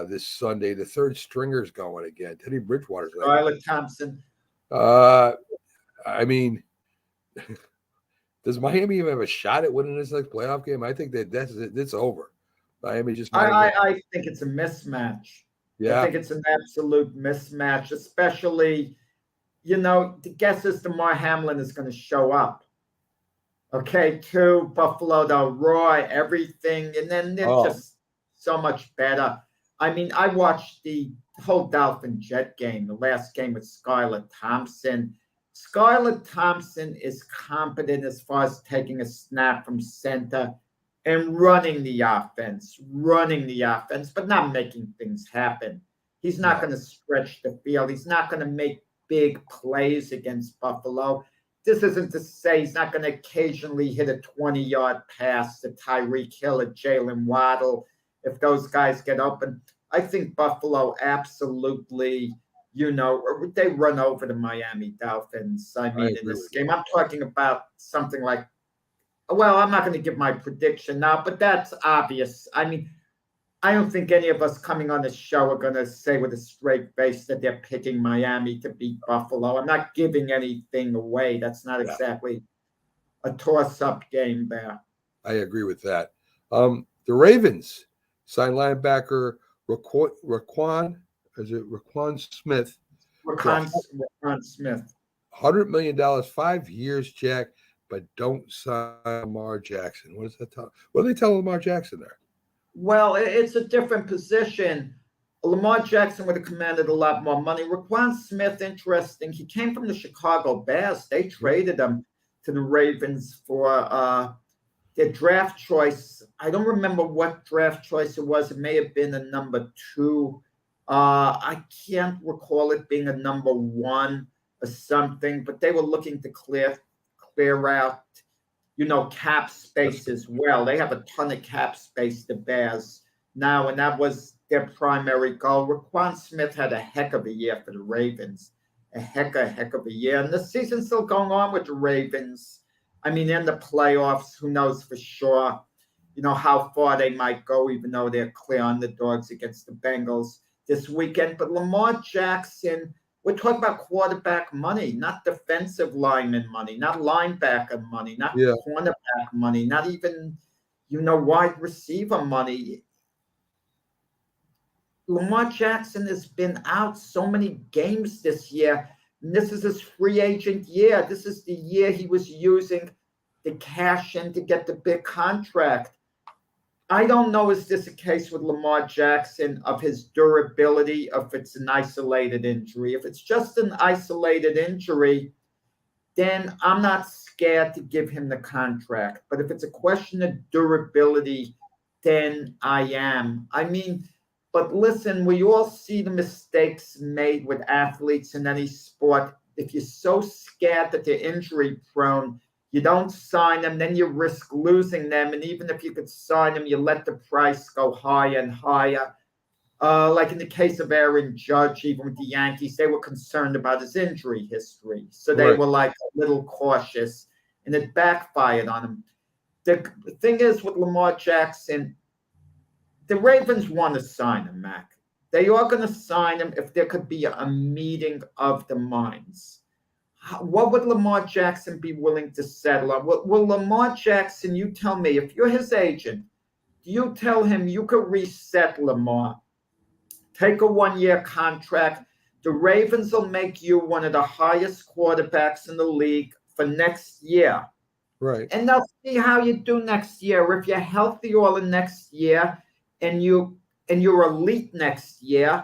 this Sunday. The third stringer's going again. Teddy Bridgewater's going. Skylar Thompson. I mean, does Miami even have a shot at winning this next playoff game? I think that's it. It's over. Miami just. I think it's a mismatch. Yeah. I think it's an absolute mismatch, especially, the guess is Damar Hamlin is going to show up. Okay, to Buffalo, they'll raw everything, and then they're just so much better. I mean, I watched the whole Dolphin Jet game, the last game with Skylar Thompson. Skylar Thompson is competent as far as taking a snap from center and running the offense, but not making things happen. He's not going to stretch the field. He's not going to make big plays against Buffalo. This isn't to say he's not going to occasionally hit a 20-yard pass to Tyreek Hill or Jalen Waddle if those guys get open. I think Buffalo absolutely, they run over the Miami Dolphins. I mean, in this game, I'm talking about something like, well, I'm not going to give my prediction now, but that's obvious. I mean, I don't think any of us coming on the show are going to say with a straight face that they're picking Miami to beat Buffalo. I'm not giving anything away. That's not exactly a toss-up game there. I agree with that. The Ravens signed linebacker Roquan Smith. Roquan Smith. $100 million, 5 years, Jack, but don't sign Lamar Jackson. What does that tell? What do they tell Lamar Jackson there? Well, it's a different position. Lamar Jackson would have commanded a lot more money. Roquan Smith, interesting. He came from the Chicago Bears. They traded him to the Ravens for their draft choice. I don't remember what draft choice it was. It may have been a number 2. I can't recall it being a number 1 or something, but they were looking to clear out, cap space as well. They have a ton of cap space, the Bears, now, and that was their primary goal. Roquan Smith had a heck of a year for the Ravens, a heck of a year. And the season's still going on with the Ravens. I mean, in the playoffs, who knows for sure, how far they might go, even though they're clear underdogs against the Bengals this weekend. But Lamar Jackson, we're talking about quarterback money, not defensive lineman money, not linebacker money, not cornerback money, not even, wide receiver money. Lamar Jackson has been out so many games this year, and this is his free agent year. This is the year he was using the cash in to get the big contract. I don't know, is this a case with Lamar Jackson of his durability, if it's an isolated injury? If it's just an isolated injury, then I'm not scared to give him the contract. But if it's a question of durability, then I am. I mean, but listen, we all see the mistakes made with athletes in any sport. If you're so scared that they're injury prone, you don't sign them, then you risk losing them. And even if you could sign them, you let the price go higher and higher. Like in the case of Aaron Judge, even with the Yankees, they were concerned about his injury history. So they were like a little cautious, and it backfired on him. The thing is with Lamar Jackson, the Ravens want to sign him, Mac. They are going to sign him if there could be a meeting of the minds. what would Lamar Jackson be willing to settle on? Will Lamar Jackson, you tell me, if you're his agent, do you tell him you could reset Lamar, take a 1-year contract? The Ravens will make you one of the highest quarterbacks in the league for next year. Right. And they'll see how you do next year. If you're healthy all the next year and you're elite next year,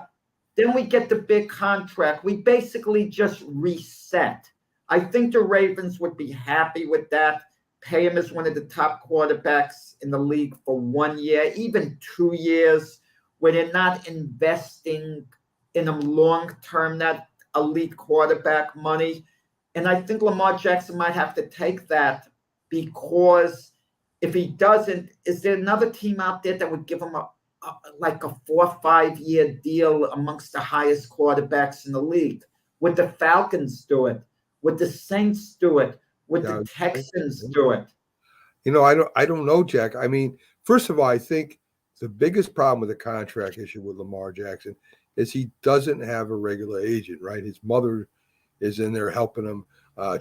then we get the big contract. We basically just reset. I think the Ravens would be happy with that. Pay him as one of the top quarterbacks in the league for 1 year, even 2 years, where they're not investing in him long term, that elite quarterback money. And I think Lamar Jackson might have to take that, because if he doesn't, is there another team out there that would give him like a 4 or 5 year deal amongst the highest quarterbacks in the league? Would the Falcons do it? Would the Saints do it? Would the Texans do it? I don't know, Jack. I mean, first of all, I think the biggest problem with the contract issue with Lamar Jackson is he doesn't have a regular agent, right? His mother is in there helping him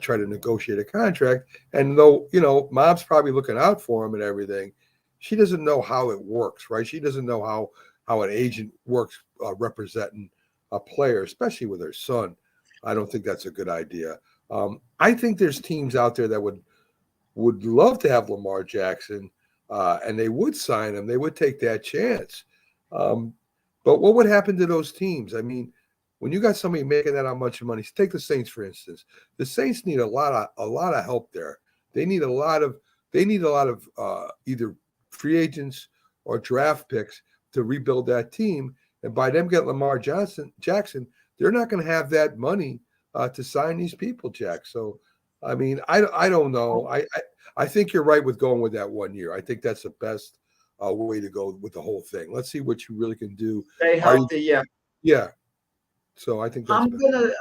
try to negotiate a contract. And though, mom's probably looking out for him and everything, she doesn't know how it works, right? She doesn't know how an agent works representing a player, especially with her son. I don't think that's a good idea. I think there's teams out there that would love to have Lamar Jackson, and they would sign him. They would take that chance. But what would happen to those teams? I mean, when you got somebody making that much money, take the Saints, for instance. The Saints need a lot of help there. They need a lot of either free agents or draft picks to rebuild that team. And by them getting Lamar Jackson, they're not going to have that money to sign these people, Jack. So, I mean, I don't know. I think you're right with going with that 1 year. I think that's the best way to go with the whole thing. Let's see what you really can do. Stay healthy, yeah. Yeah. So I think that's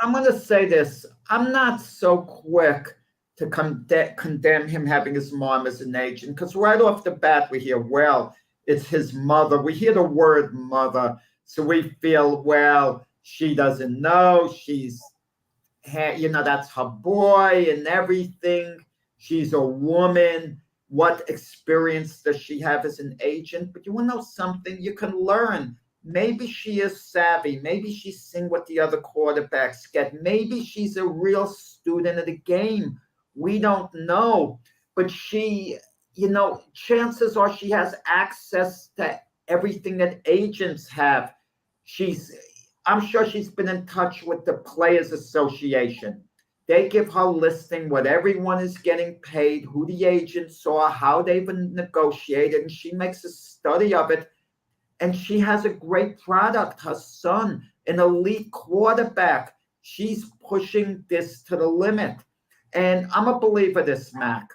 I'm gonna say this. I'm not so quick to condemn him having his mom as an agent, because right off the bat we hear, well, it's his mother. We hear the word mother, so we feel, well, she doesn't know. She's, that's her boy and everything. She's a woman. What experience does she have as an agent? But you want to know something? You can learn. Maybe she is savvy. Maybe she's seen what the other quarterbacks get. Maybe she's a real student of the game. We don't know. But she, chances are she has access to everything that agents have. I'm sure she's been in touch with the Players Association. They give her listing what everyone is getting paid, who the agents are, how they've been negotiated, and she makes a study of it. And she has a great product. Her son, an elite quarterback. She's pushing this to the limit. And I'm a believer of this, Mac.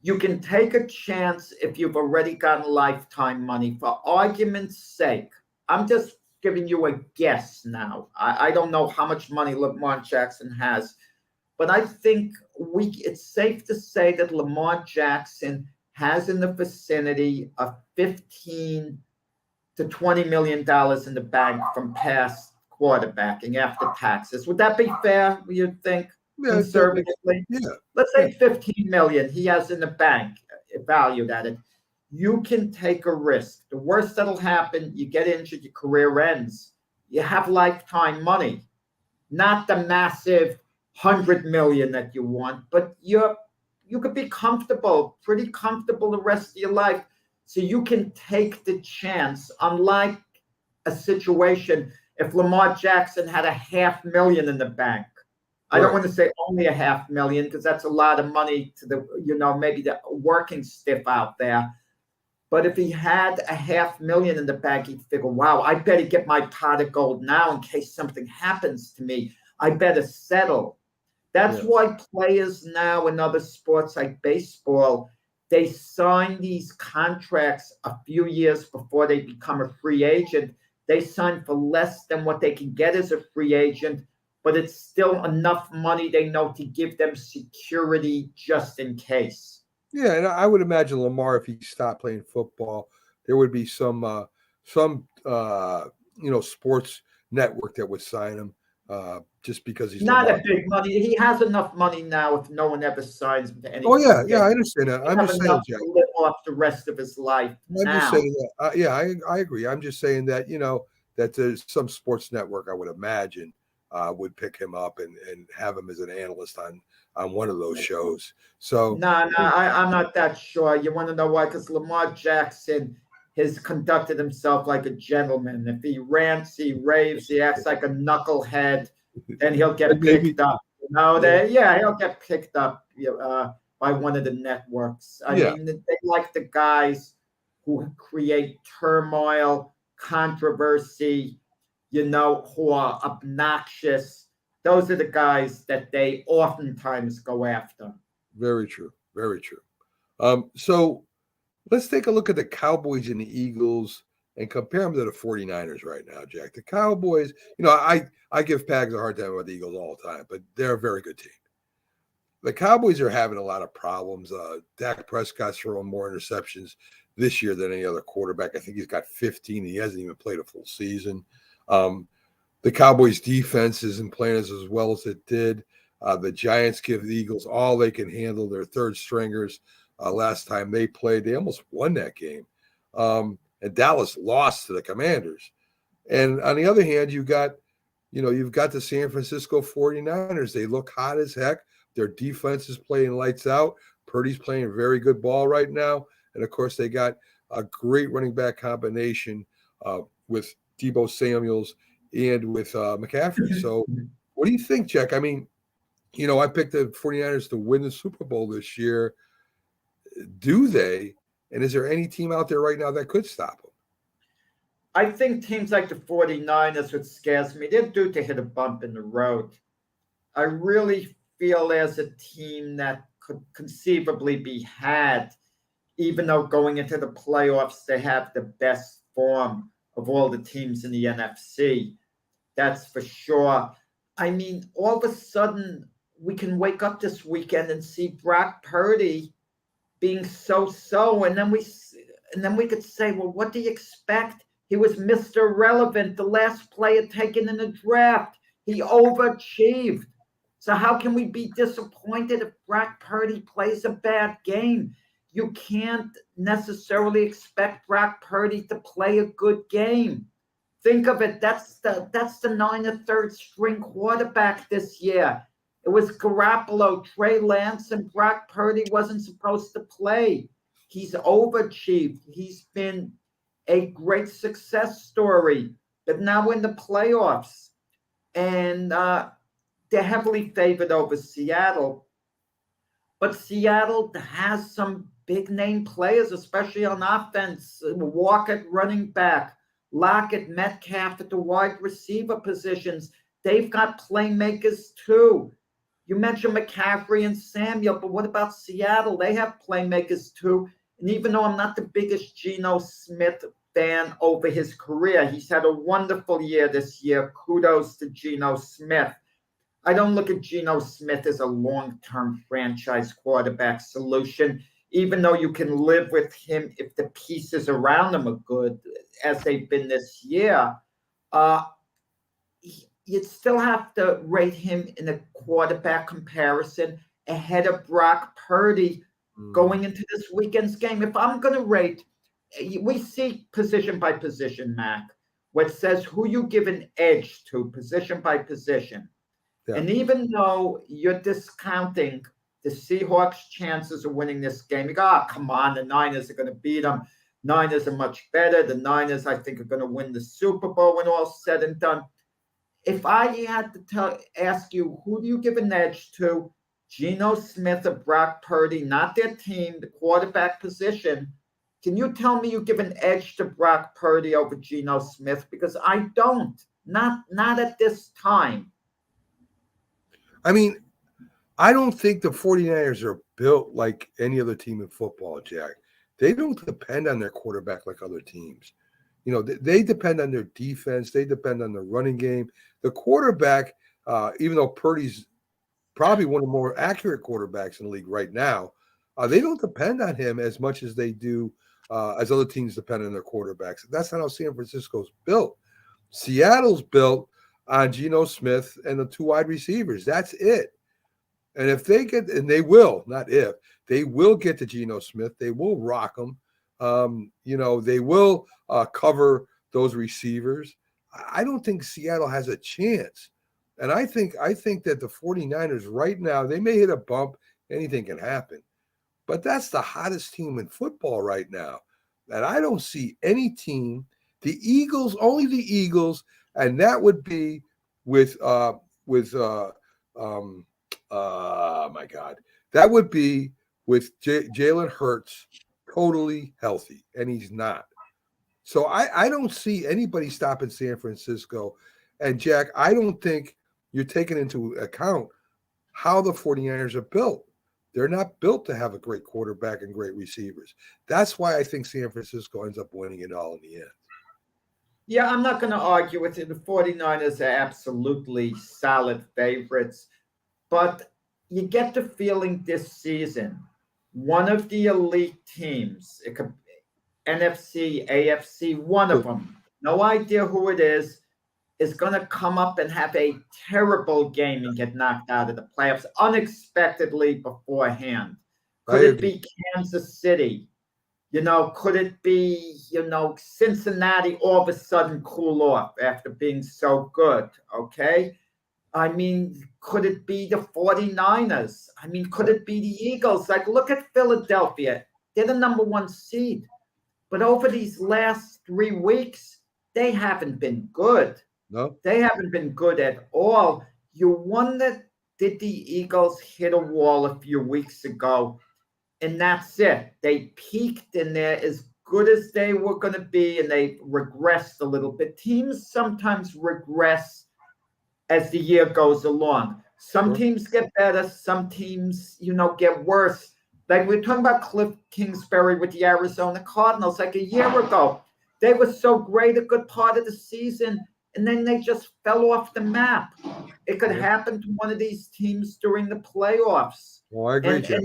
You can take a chance if you've already gotten lifetime money. For argument's sake, I'm just giving you a guess now. I don't know how much money Lamar Jackson has, but I think it's safe to say that Lamar Jackson has in the vicinity of $15 to $20 million in the bank from past quarterbacking after taxes. Would that be fair, you think, conservatively? Yeah. Let's say $15 million he has in the bank, valued at it. You can take a risk. The worst that'll happen, you get injured, your career ends. You have lifetime money, not the massive $100 million that you want, but you could be comfortable, pretty comfortable the rest of your life. So you can take the chance, unlike a situation if Lamar Jackson had $500,000 in the bank. I don't want to say only $500,000, because that's a lot of money to the, maybe the working stiff out there. But if he had $500,000 in the bank, he'd figure, wow, I better get my pot of gold now in case something happens to me. I better settle. That's why players now in other sports like baseball, they sign these contracts a few years before they become a free agent. They sign for less than what they can get as a free agent, but it's still enough money, they know, to give them security just in case. Yeah, and I would imagine Lamar, if he stopped playing football, there would be some sports network that would sign him just because he's Not Lamar. a big money. He has enough money now if no one ever signs him to anything. Oh yeah, I understand that. I'm have just saying, enough Jack. to live off the rest of his life I'm now. just saying that. I agree. I'm just saying that that there's some sports network I would imagine would pick him up and have him as an analyst on one of those shows. So No, I'm not that sure. You want to know why? Because Lamar Jackson has conducted himself like a gentleman. If he rants, he raves, he acts like a knucklehead, then he'll get picked up. He'll get picked up by one of the networks. I mean, they like the guys who create turmoil, controversy, who are obnoxious. Those are the guys that they oftentimes go after. Very true. Very true. So let's take a look at the Cowboys and the Eagles and compare them to the 49ers right now, Jack. The Cowboys, I give Pags a hard time about the Eagles all the time, but they're a very good team. The Cowboys are having a lot of problems. Dak Prescott's throwing more interceptions this year than any other quarterback. I think he's got 15. He hasn't even played a full season. The Cowboys' defense isn't playing as well as it did. The Giants give the Eagles all they can handle. Their third stringers. Last time they played, they almost won that game. And Dallas lost to the Commanders. And on the other hand, you've got the San Francisco 49ers. They look hot as heck. Their defense is playing lights out. Purdy's playing very good ball right now. And, of course, they got a great running back combination with Deebo Samuels and with McCaffrey. So what do you think, Jack? I mean, I picked the 49ers to win the Super Bowl this year. Do they? And is there any team out there right now that could stop them? I think teams like the 49ers would scares me. They're due to hit a bump in the road. I really feel there's a team that could conceivably be had, even though going into the playoffs, they have the best form of all the teams in the NFC. That's for sure. I mean, all of a sudden, we can wake up this weekend and see Brock Purdy being so-so, and then we could say, well, what do you expect? He was Mr. Relevant, the last player taken in the draft. He overachieved. So how can we be disappointed if Brock Purdy plays a bad game? You can't necessarily expect Brock Purdy to play a good game. Think of it. That's the 9 1/3 string quarterback this year. It was Garoppolo, Trey Lance, and Brock Purdy wasn't supposed to play. He's overachieved. He's been a great success story. But now in the playoffs, and they're heavily favored over Seattle. But Seattle has some big-name players, especially on offense. Walker at running back, Lockett, Metcalf at the wide receiver positions. They've got playmakers too. You mentioned McCaffrey and Samuel, but what about Seattle? They have playmakers too. And even though I'm not the biggest Geno Smith fan over his career, he's had a wonderful year this year. Kudos to Geno Smith. I don't look at Geno Smith as a long-term franchise quarterback solution, even though you can live with him if the pieces around him are good, as they've been this year. You'd still have to rate him in a quarterback comparison ahead of Brock Purdy going into this weekend's game. If I'm going to rate, we see position by position, Mac, what says who you give an edge to position by position. Yeah. And even though you're discounting the Seahawks' chances of winning this game, you go, come on, the Niners are going to beat them. Niners are much better. The Niners, I think, are going to win the Super Bowl when all's said and done. If I had to ask you, who do you give an edge to? Geno Smith or Brock Purdy, not their team, the quarterback position. Can you tell me you give an edge to Brock Purdy over Geno Smith? Because I don't. Not at this time. I mean, I don't think the 49ers are built like any other team in football, Jack. They don't depend on their quarterback like other teams. They depend on their defense. They depend on the running game. The quarterback, even though Purdy's probably one of the more accurate quarterbacks in the league right now, they don't depend on him as much as they do, as other teams depend on their quarterbacks. That's not how San Francisco's built. Seattle's built on Geno Smith and the 2 wide receivers. That's it. And if they get, and they will, not if, they will get to Geno Smith, they will rock him. They will cover those receivers. I don't think Seattle has a chance. And I think that the 49ers right now, they may hit a bump. Anything can happen. But that's the hottest team in football right now. And I don't see any team, the Eagles, only the Eagles, and that would be with that would be with Jalen Hurts totally healthy, and he's not. So I don't see anybody stopping San Francisco. And Jack, I don't think you're taking into account how the 49ers are built. They're not built to have a great quarterback and great receivers. That's why I think San Francisco ends up winning it all in the end. Yeah, I'm not going to argue with you. The 49ers are absolutely solid favorites. But you get the feeling this season, one of the elite teams, it could be NFC, AFC, one of them, no idea who it is going to come up and have a terrible game and get knocked out of the playoffs unexpectedly beforehand. Could it be Kansas City? Could it be, Cincinnati all of a sudden cool off after being so good? Okay. I mean, could it be the 49ers? I mean, could it be the Eagles? Like, look at Philadelphia. They're the number 1 seed. But over these last 3 weeks, they haven't been good. No, they haven't been good at all. You wonder, did the Eagles hit a wall a few weeks ago? And that's it. They peaked and they're as good as they were going to be, and they regressed a little bit. Teams sometimes regress as the year goes along. Some teams get better. Some teams, get worse. Like we're talking about Cliff Kingsbury with the Arizona Cardinals like a year ago. They were so great a good part of the season, and then they just fell off the map. It could happen to one of these teams during the playoffs. Well, I agree.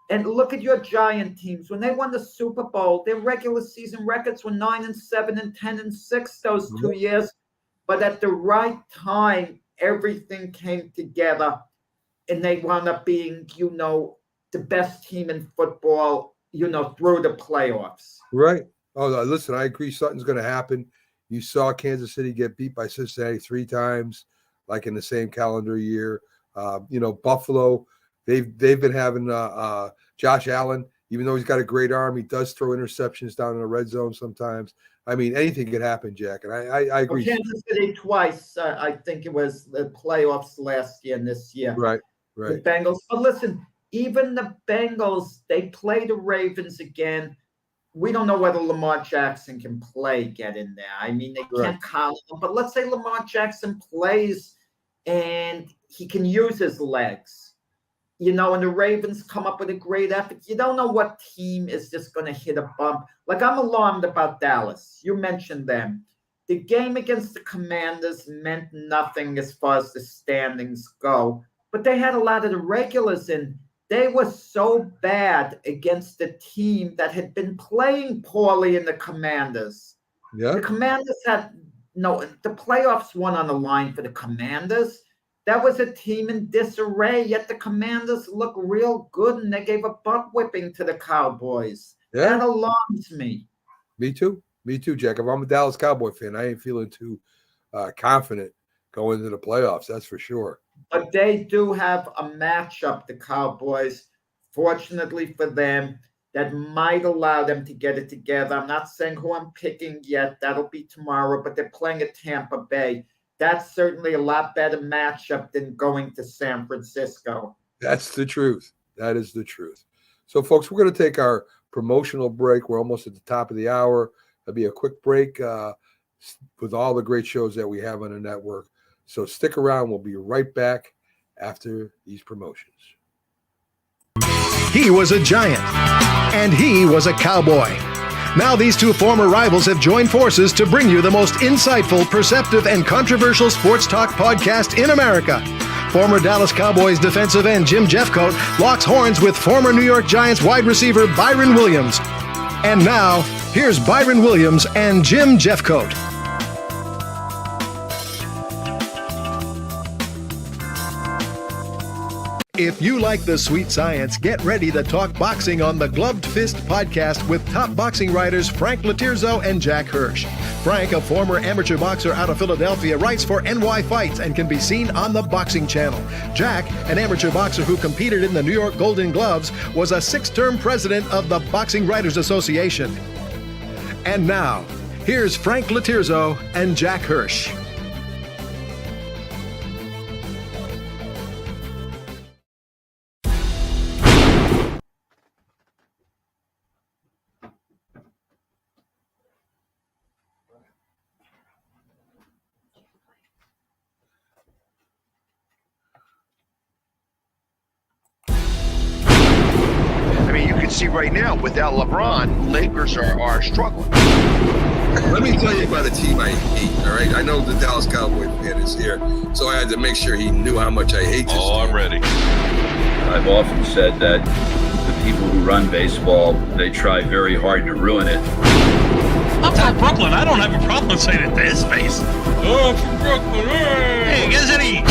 And look at your Giant teams. When they won the Super Bowl, their regular season records were 9-7 and 10-6 those 2 years. But at the right time, everything came together, and they wound up being, the best team in football, through the playoffs. Right. Oh, listen, I agree. Something's going to happen. You saw Kansas City get beat by Cincinnati 3 times, like in the same calendar year. Buffalo, they've been having Josh Allen, even though he's got a great arm, he does throw interceptions down in the red zone sometimes. I mean, anything could happen, Jack, and I agree. Well, Kansas City twice, I think it was the playoffs last year and this year. Right. The Bengals. But listen, even the Bengals, they play the Ravens again. We don't know whether Lamar Jackson can get in there. I mean, they can't count him. But let's say Lamar Jackson plays and he can use his legs. And the Ravens come up with a great effort. You don't know what team is just going to hit a bump. Like, I'm alarmed about Dallas. You mentioned them. The game against the Commanders meant nothing as far as the standings go. But they had a lot of the regulars in. They were so bad against the team that had been playing poorly in the Commanders. Yeah. The Commanders had the playoffs won on the line for the Commanders. That was a team in disarray, yet the Commanders look real good, and they gave a butt whipping to the Cowboys. Yeah. That alarms me. Me too, Jack. If I'm a Dallas Cowboy fan, I ain't feeling too confident going into the playoffs, that's for sure. But they do have a matchup, the Cowboys, fortunately for them, that might allow them to get it together. I'm not saying who I'm picking yet. That'll be tomorrow, but they're playing at Tampa Bay. That's certainly a lot better matchup than going to San Francisco. That's the truth. That is the truth. So, folks, we're going to take our promotional break. We're almost at the top of the hour. It'll be a quick break with all the great shows that we have on the network. So stick around. We'll be right back after these promotions. He was a Giant, and he was a Cowboy. Now these two former rivals have joined forces to bring you the most insightful, perceptive, and controversial sports talk podcast in America. Former Dallas Cowboys defensive end Jim Jeffcoat locks horns with former New York Giants wide receiver Byron Williams. And now, here's Byron Williams and Jim Jeffcoat. If you like the sweet science, get ready to talk boxing on the Gloved Fist podcast with top boxing writers Frank Latirzo and Jack Hirsch. Frank, a former amateur boxer out of Philadelphia, writes for NY Fights and can be seen on the Boxing Channel. Jack, an amateur boxer who competed in the New York Golden Gloves, was a 6-term president of the Boxing Writers Association. And now, here's Frank Latirzo and Jack Hirsch. See right now, without LeBron, Lakers are struggling. Let me tell you about a team I hate, all right? I know the Dallas Cowboys fan is here, so I had to make sure he knew how much I hate this team. I'm ready. I've often said that the people who run baseball, they try very hard to ruin it. I'm from Brooklyn. I don't have a problem saying it to his face. Oh, I'm from Brooklyn. Hey, guys, any...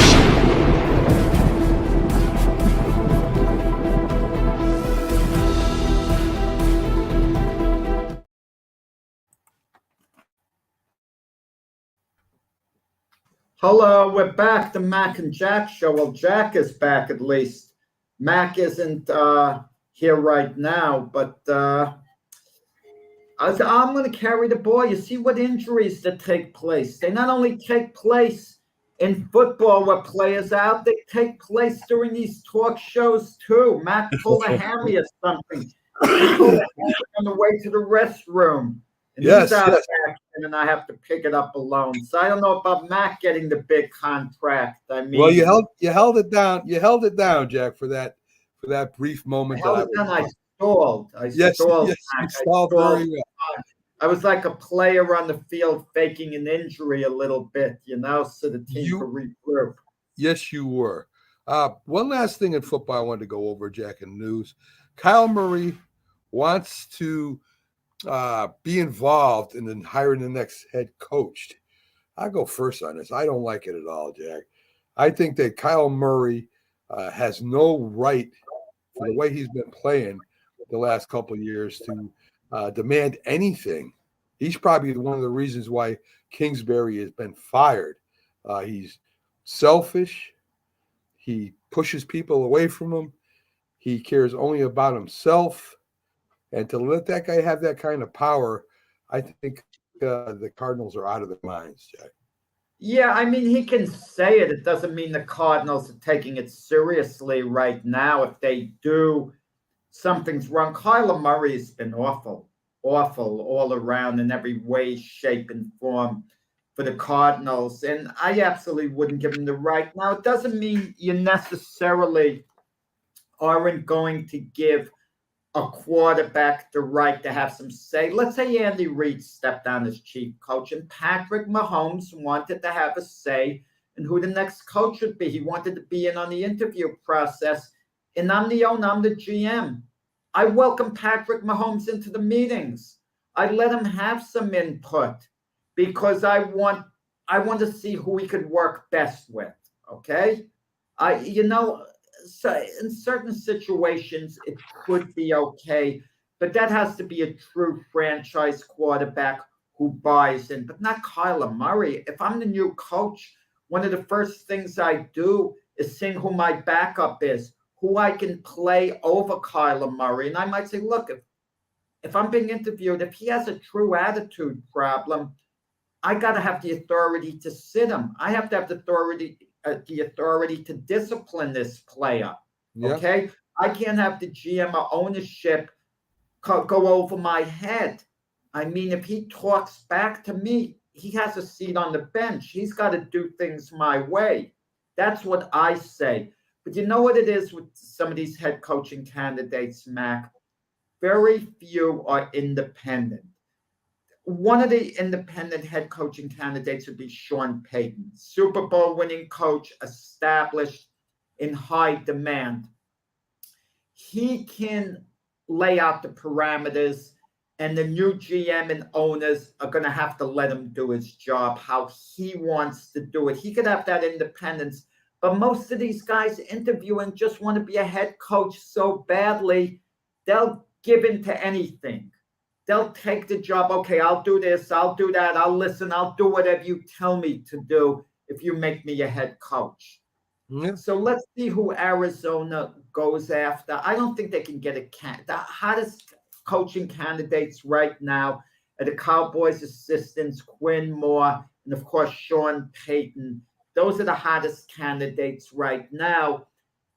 Hello, we're back, the Mac and Jack show. Well, Jack is back at least. Mac isn't here right now, but I'm going to carry the ball. You see what injuries that take place. They not only take place in football where players out, they take place during these talk shows too. Mac pulled a hammy or something. He pulled a hammy on the way to the restroom. And he's out of action, and I have to pick it up alone. So I don't know about Mac getting the big contract. I mean, well, you held it down. You held it down, Jack, for that brief moment. I stalled. Yes, you stalled very well. I was like a player on the field faking an injury a little bit, so the team could regroup. Yes, you were. One last thing in football I wanted to go over, Jack, in news. Kyle Murray wants to be involved in hiring the next head coach. I'll go first on this. I don't like it at all, Jack. I think that Kyle Murray has no right, for the way he's been playing the last couple of years, to demand anything. He's probably one of the reasons why Kingsbury has been fired. He's selfish. He pushes people away from him. He cares only about himself. And to let that guy have that kind of power, I think the Cardinals are out of their minds, Jack. Yeah, I mean, he can say it. It doesn't mean the Cardinals are taking it seriously right now. If they do, something's wrong. Kyler Murray's been awful all around in every way, shape, and form for the Cardinals. And I absolutely wouldn't give him the right. Now, it doesn't mean you necessarily aren't going to give a quarterback the right to have some say. Let's say Andy Reid stepped down as chief coach and Patrick Mahomes wanted to have a say in who the next coach would be. He wanted to be in on the interview process. And I'm the owner, I'm the GM. I welcome Patrick Mahomes into the meetings. I let him have some input because I want to see who he could work best with. Okay? So in certain situations, it could be okay, but that has to be a true franchise quarterback who buys in, but not Kyler Murray. If I'm the new coach, one of the first things I do is seeing who my backup is, who I can play over Kyler Murray. And I might say, look, if I'm being interviewed, if he has a true attitude problem, I got to have the authority to sit him. I have to have the authority to discipline this player. Yep. Okay, I can't have the GM or ownership go over my head. I mean, if he talks back to me, he has a seat on the bench. He's got to do things my way. That's what I say. But you know what it is with some of these head coaching candidates, Mac? Very few are independent. One of the independent head coaching candidates would be Sean Payton, Super Bowl winning coach, established, in high demand. He can lay out the parameters, and the new GM and owners are going to have to let him do his job how he wants to do it. He could have that independence, But most of these guys interviewing just want to be a head coach so badly, they'll give in to anything. They'll take the job. Okay, I'll do this, I'll do that, I'll listen, I'll do whatever you tell me to do if you make me a head coach. Yeah. So let's see who Arizona goes after. I don't think they can get the hottest coaching candidates right now are the Cowboys assistants, Quinn Moore, and of course, Sean Payton. Those are the hottest candidates right now.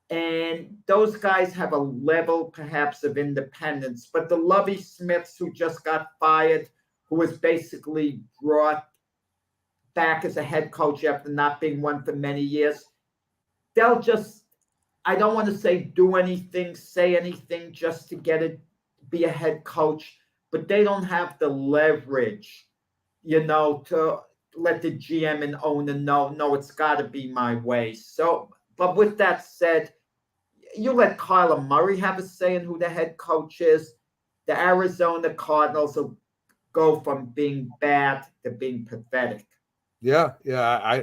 And those guys have a level perhaps of independence. But the Lovie Smiths who just got fired, who was basically brought back as a head coach after not being one for many years, they'll just, I don't want to say do anything, say anything just to be a head coach, but they don't have the leverage, to let the GM and owner know, no, it's got to be my way. So, but with that said, you let Kyler Murray have a say in who the head coach is. The Arizona Cardinals will go from being bad to being pathetic. Yeah.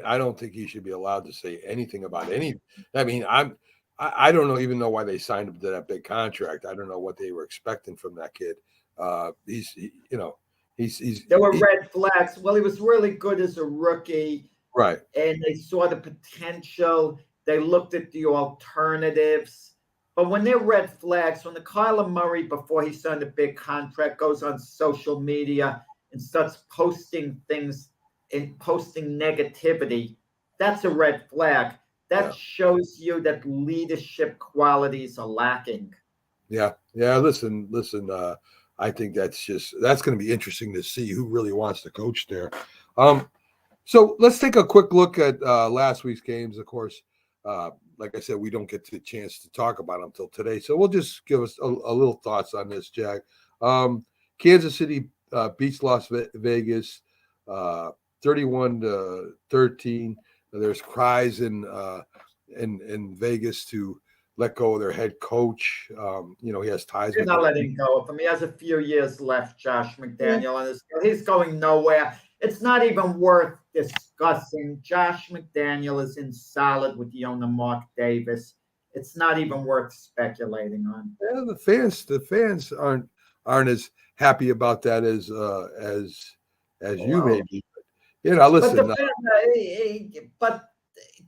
I don't think he should be allowed to say anything about any. I mean, I don't even know why they signed him to that big contract. I don't know what they were expecting from that kid. There were red flags. Well, he was really good as a rookie. Right. And they saw the potential. They looked at the alternatives. But when they're red flags, when the Kyler Murray, before he signed a big contract, goes on social media and starts posting things and posting negativity, that's a red flag. That shows you that leadership qualities are lacking. Yeah. Listen. I think that's going to be interesting to see who really wants to coach there. So let's take a quick look at last week's games. Of course, like I said, we don't get the chance to talk about them until today. So we'll just give us a little thoughts on this, Jack. Kansas City beats Las Vegas 31-13. There's cries in Vegas to let go of their head coach. He has ties. They're not letting go of him. He has a few years left, Josh McDaniel, and he's going nowhere. It's not even worth discussing. Josh McDaniel is in solid with the owner Mark Davis. It's not even worth speculating on. Yeah, the fans aren't as happy about that as you may be. Listen. But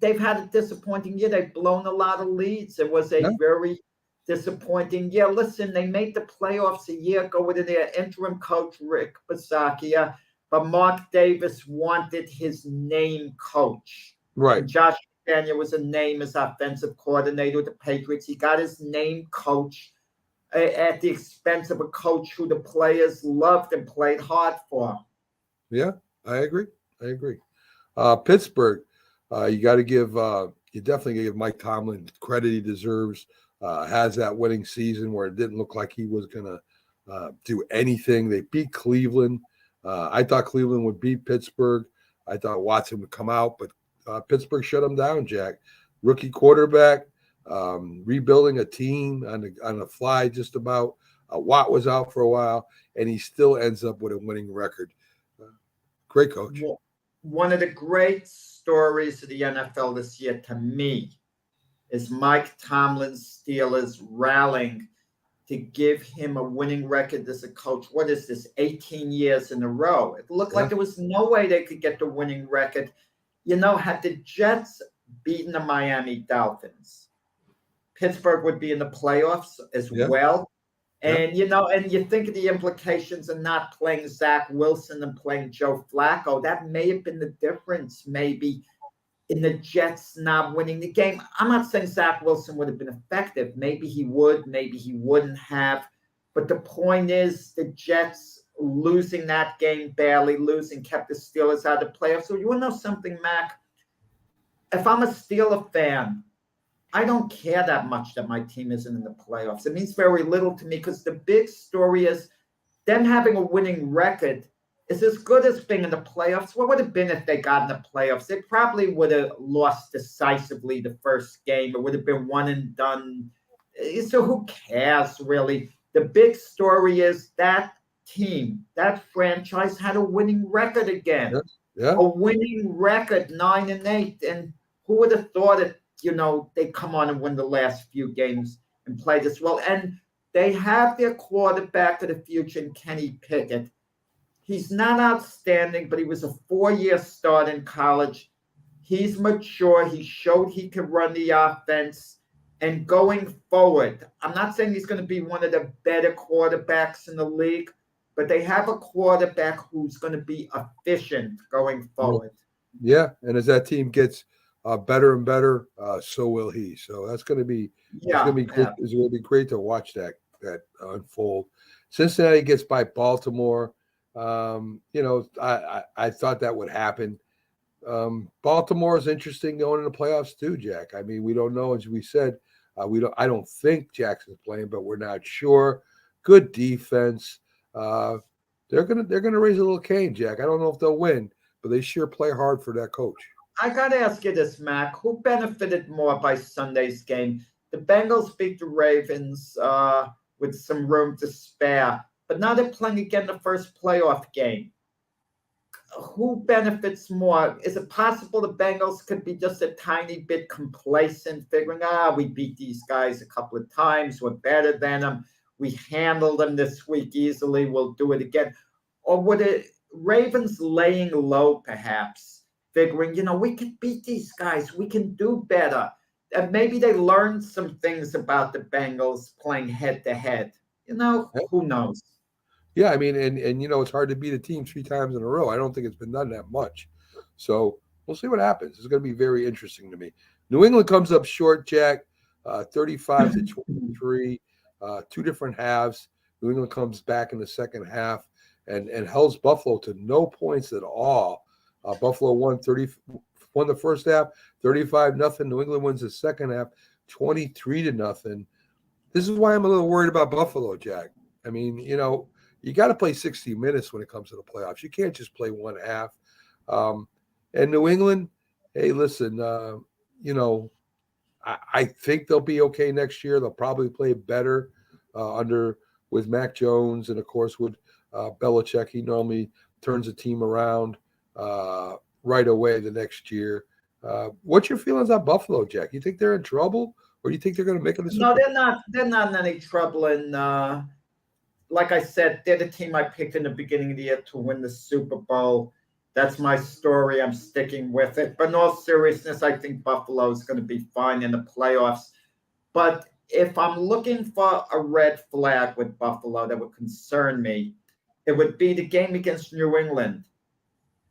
they've had a disappointing year. They've blown a lot of leads. It was a very disappointing year. Listen, they made the playoffs a year ago with their interim coach, Rick Bisaccia, but Mark Davis wanted his name coach. Right. And Josh McDaniel was a name as offensive coordinator with the Patriots. He got his name coach at the expense of a coach who the players loved and played hard for. Yeah, I agree. Pittsburgh, you got to give you definitely give Mike Tomlin credit he deserves. Has that winning season where it didn't look like he was going to do anything. They beat Cleveland. I thought Cleveland would beat Pittsburgh. I thought Watson would come out, but Pittsburgh shut him down, Jack. Rookie quarterback, rebuilding a team on the fly just about. Watt was out for a while, and he still ends up with a winning record. Great coach. One of the great stories of the NFL this year to me is Mike Tomlin's Steelers rallying to give him a winning record as a coach. What is this, 18 years in a row? It looked like there was no way they could get the winning record. Had the Jets beaten the Miami Dolphins, Pittsburgh would be in the playoffs as well. And, and you think of the implications of not playing Zach Wilson and playing Joe Flacco. That may have been the difference, maybe, in the Jets not winning the game. I'm not saying Zach Wilson would have been effective. Maybe he would, maybe he wouldn't have. But the point is the Jets losing that game, barely losing, kept the Steelers out of the playoffs. So you want to know something, Mac? If I'm a Steeler fan, I don't care that much that my team isn't in the playoffs. It means very little to me because the big story is them having a winning record is as good as being in the playoffs. What would it have been if they got in the playoffs? They probably would have lost decisively the first game. It would have been one and done. So who cares, really? The big story is that team, that franchise had a winning record again. Yeah. A winning record, 9-8. And who would have thought it they come on and win the last few games and play this well. And they have their quarterback of the future in Kenny Pickett. He's not outstanding, but he was a 4-year start in college. He's mature. He showed he could run the offense. And going forward, I'm not saying he's going to be one of the better quarterbacks in the league, but they have a quarterback who's going to be efficient going forward. Yeah, and as that team gets better and better, so will he. So that's going to be it's going to be good. It's going to be great to watch that unfold. Cincinnati gets by Baltimore. I thought that would happen. Baltimore is interesting going into playoffs too, Jack. I mean, we don't know, as we said. I don't think Jackson's playing, but we're not sure. Good defense. They're gonna raise a little cane, Jack. I don't know if they'll win, but they sure play hard for that coach. I gotta ask you this, Mac. Who benefited more by Sunday's game? The Bengals beat the Ravens with some room to spare, but now they're playing again the first playoff game. Who benefits more? Is it possible the Bengals could be just a tiny bit complacent, figuring, we beat these guys a couple of times, we're better than them, we handled them this week easily, we'll do it again? Or would it Ravens laying low, perhaps, figuring, we can beat these guys, we can do better? And maybe they learned some things about the Bengals playing head-to-head. Who knows? Yeah, I mean, and it's hard to beat a team 3 times in a row. I don't think it's been done that much. So we'll see what happens. It's going to be very interesting to me. New England comes up short, Jack, 35-23, 2 different halves. New England comes back in the second half and holds Buffalo to no points at all. Buffalo won the first half, 35-0. New England wins the second half, 23-0. This is why I'm a little worried about Buffalo, Jack. I mean, you got to play 60 minutes when it comes to the playoffs. You can't just play one half. And New England, hey, listen, I think they'll be okay next year. They'll probably play better with Mac Jones and, of course, with Belichick. He normally turns the team around right away the next year. What's your feelings on Buffalo, Jack? You think they're in trouble, or do you think they're going to make it? No, they're not. They're not in any trouble. And like I said, they're the team I picked in the beginning of the year to win the Super Bowl. That's my story. I'm sticking with it. But in all seriousness, I think Buffalo is going to be fine in the playoffs. But if I'm looking for a red flag with Buffalo that would concern me, it would be the game against New England.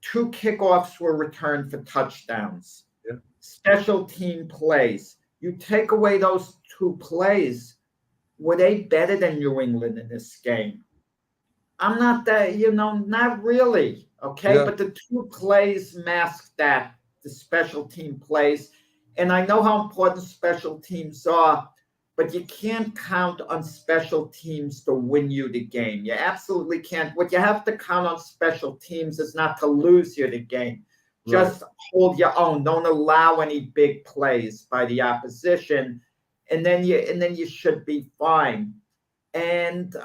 2 kickoffs were returned for touchdowns. Yeah. Special team plays. You take away those 2 plays, were they better than New England in this game? I'm not that, not really. Okay. Yeah. But the 2 plays mask that, the special team plays. And I know how important special teams are, but you can't count on special teams to win you the game. You absolutely can't. What you have to count on special teams is not to lose you the game. Just hold your own. Don't allow any big plays by the opposition. And then you should be fine. And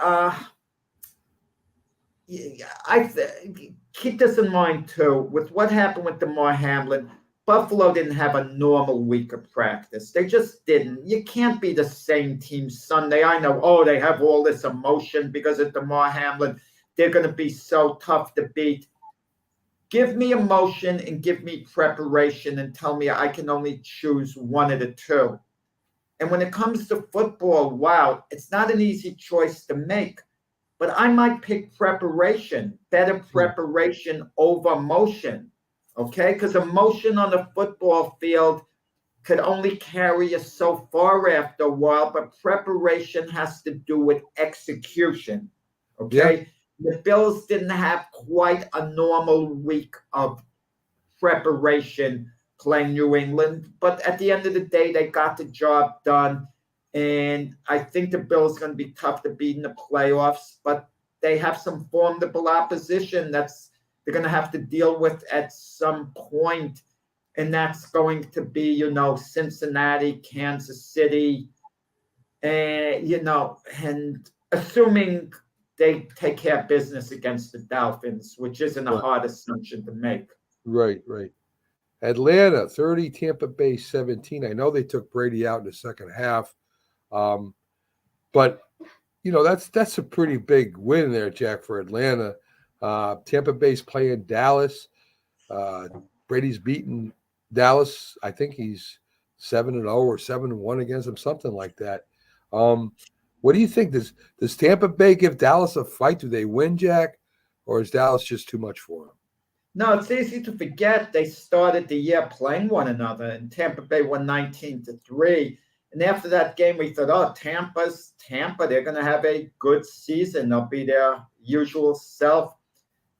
keep this in mind too. With what happened with DeMar Hamlin, Buffalo didn't have a normal week of practice. They just didn't. You can't be the same team Sunday. I know. They have all this emotion because of DeMar Hamlin. They're going to be so tough to beat. Give me emotion and give me preparation, and tell me I can only choose one of the 2. And when it comes to football, wow, it's not an easy choice to make. But I might pick preparation, better preparation over emotion, okay? Because emotion on the football field could only carry you so far after a while, but preparation has to do with execution, okay? Yeah. The Bills didn't have quite a normal week of preparation playing New England, but at the end of the day, they got the job done. And I think the Bills are going to be tough to beat in the playoffs, but they have some formidable opposition they're going to have to deal with at some point. And that's going to be, Cincinnati, Kansas City, and assuming they take care of business against the Dolphins, which isn't a hard assumption to make. Right. Atlanta 30, Tampa Bay 17. I know they took Brady out in the second half, but that's a pretty big win there, Jack, for Atlanta. Tampa Bay's playing Dallas. Brady's beaten Dallas. I think he's 7-0 or 7-1 against them, something like that. What do you think? Does Tampa Bay give Dallas a fight? Do they win, Jack, or is Dallas just too much for them? No, it's easy to forget they started the year playing one another, and Tampa Bay won 19-3. And after that game, we thought, oh, Tampa's Tampa. They're going to have a good season. They'll be their usual self.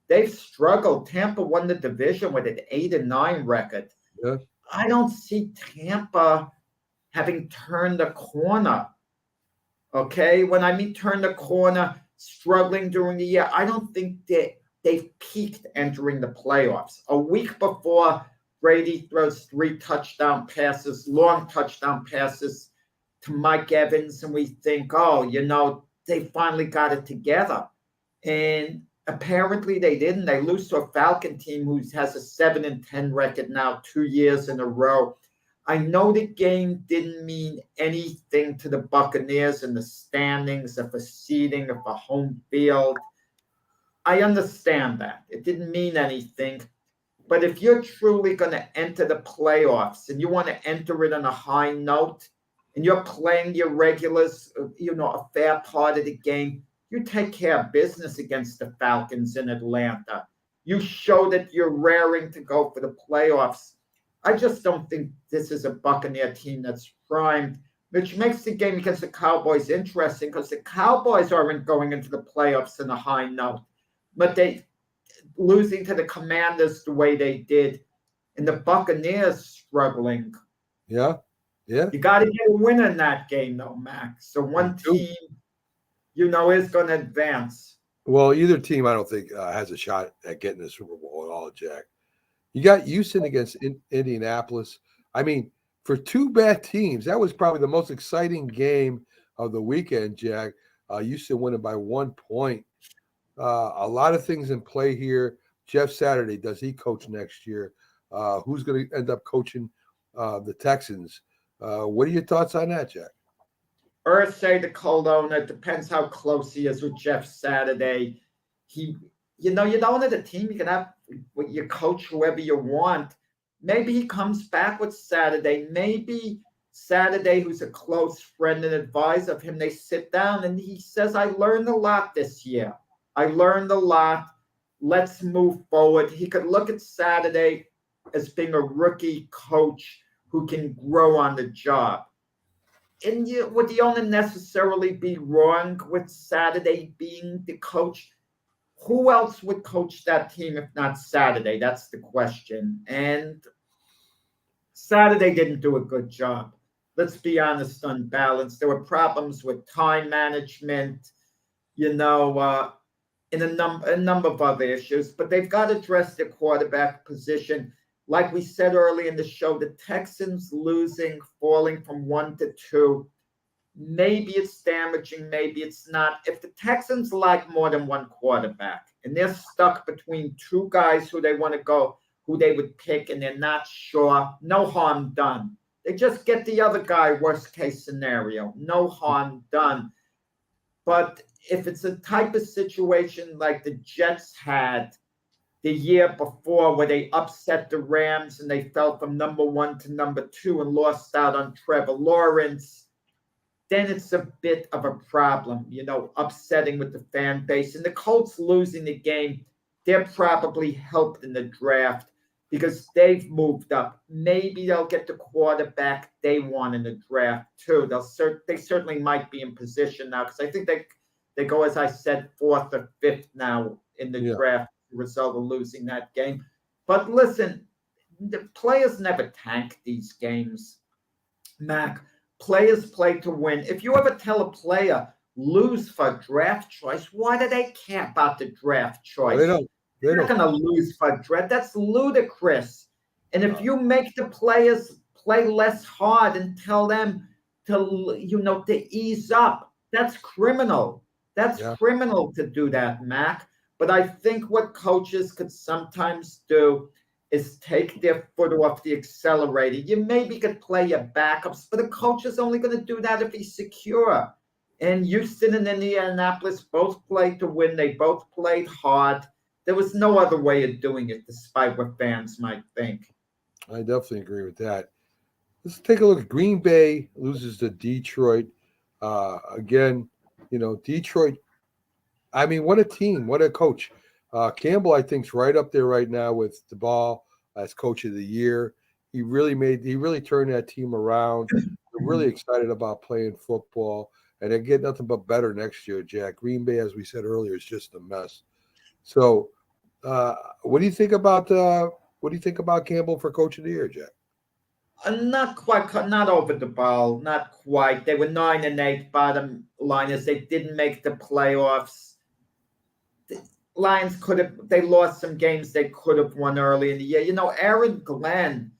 They've struggled. Tampa won the division with an 8-9 record. Yeah. I don't see Tampa having turned the corner. Okay? When I mean turn the corner, struggling during the year, I don't think they've peaked entering the playoffs. A week before, Brady throws 3 touchdown passes, long touchdown passes to Mike Evans, and we think, they finally got it together. And apparently they didn't. They lose to a Falcon team who has a 7-10 record now 2 years in a row. I know the game didn't mean anything to the Buccaneers in the standings, of a seeding, of a home field. I understand that. It didn't mean anything. But if you're truly going to enter the playoffs and you want to enter it on a high note and you're playing your regulars, a fair part of the game, you take care of business against the Falcons in Atlanta. You show that you're raring to go for the playoffs. I just don't think this is a Buccaneer team that's primed, which makes the game against the Cowboys interesting because the Cowboys aren't going into the playoffs on a high note. But they losing to the Commanders the way they did, and the Buccaneers struggling. Yeah. You got to get a win in that game, though, Max. So one team, is going to advance. Well, either team, I don't think has a shot at getting the Super Bowl at all, Jack. You got Houston against Indianapolis. I mean, for 2 bad teams, that was probably the most exciting game of the weekend, Jack. Houston winning by 1 point. A lot of things in play here. Jeff Saturday, does he coach next year? Who's going to end up coaching the Texans? What are your thoughts on that, Jack? Irsay, the cold owner, depends how close he is with Jeff Saturday. You don't own the team. You can have you coach whoever you want. Maybe he comes back with Saturday. Maybe Saturday, who's a close friend and advisor of him, they sit down and he says, I learned a lot this year. I learned a lot. Let's move forward. He could look at Saturday as being a rookie coach who can grow on the job. And would the owner necessarily be wrong with Saturday being the coach? Who else would coach that team if not Saturday? That's the question. And Saturday didn't do a good job. Let's be honest, unbalanced. There were problems with time management, in a number of other issues. But they've got to address their quarterback position. Like we said early in the show, the Texans losing, falling from 1 to 2. Maybe it's damaging, maybe it's not. If the Texans like more than one quarterback and they're stuck between 2 guys who they want to go, who they would pick, and they're not sure, no harm done. They just get the other guy, worst case scenario. No harm done. But if it's a type of situation like the Jets had the year before where they upset the Rams and they fell from number 1 to number 2 and lost out on Trevor Lawrence, then it's a bit of a problem, upsetting with the fan base. And the Colts losing the game, they're probably helped in the draft because they've moved up. Maybe they'll get the quarterback they want in the draft too. They certainly might be in position now because I think they go, as I said, 4th or 5th now in the draft as a result of losing that game. But listen, the players never tank these games, Mac. Players play to win. If you ever tell a player lose for draft choice, why do they care about the draft choice? Well, They're not going to lose for draft. That's ludicrous. And if you make the players play less hard and tell them to ease up, that's criminal. That's criminal to do that, Mac. But I think what coaches could sometimes do is take their foot off the accelerator. You maybe could play your backups, but a coach is only going to do that if he's secure. And Houston and Indianapolis both played to win. They both played hard. There was no other way of doing it, despite what fans might think. I definitely agree with that. Let's take a look. Green Bay loses to Detroit. Again, Detroit, I mean, what a team, what a coach. Campbell, I think, is right up there right now with the ball as coach of the year. He really turned that team around. We're really excited about playing football, and they get nothing but better next year, Jack. Green Bay, as we said earlier, is just a mess. So, what do you think about Campbell for coach of the year, Jack? Not quite, not over the ball, not quite. They were 9-8. Bottom line is they didn't make the playoffs. The Lions they lost some games they could have won early in the year. Aaron Glenn,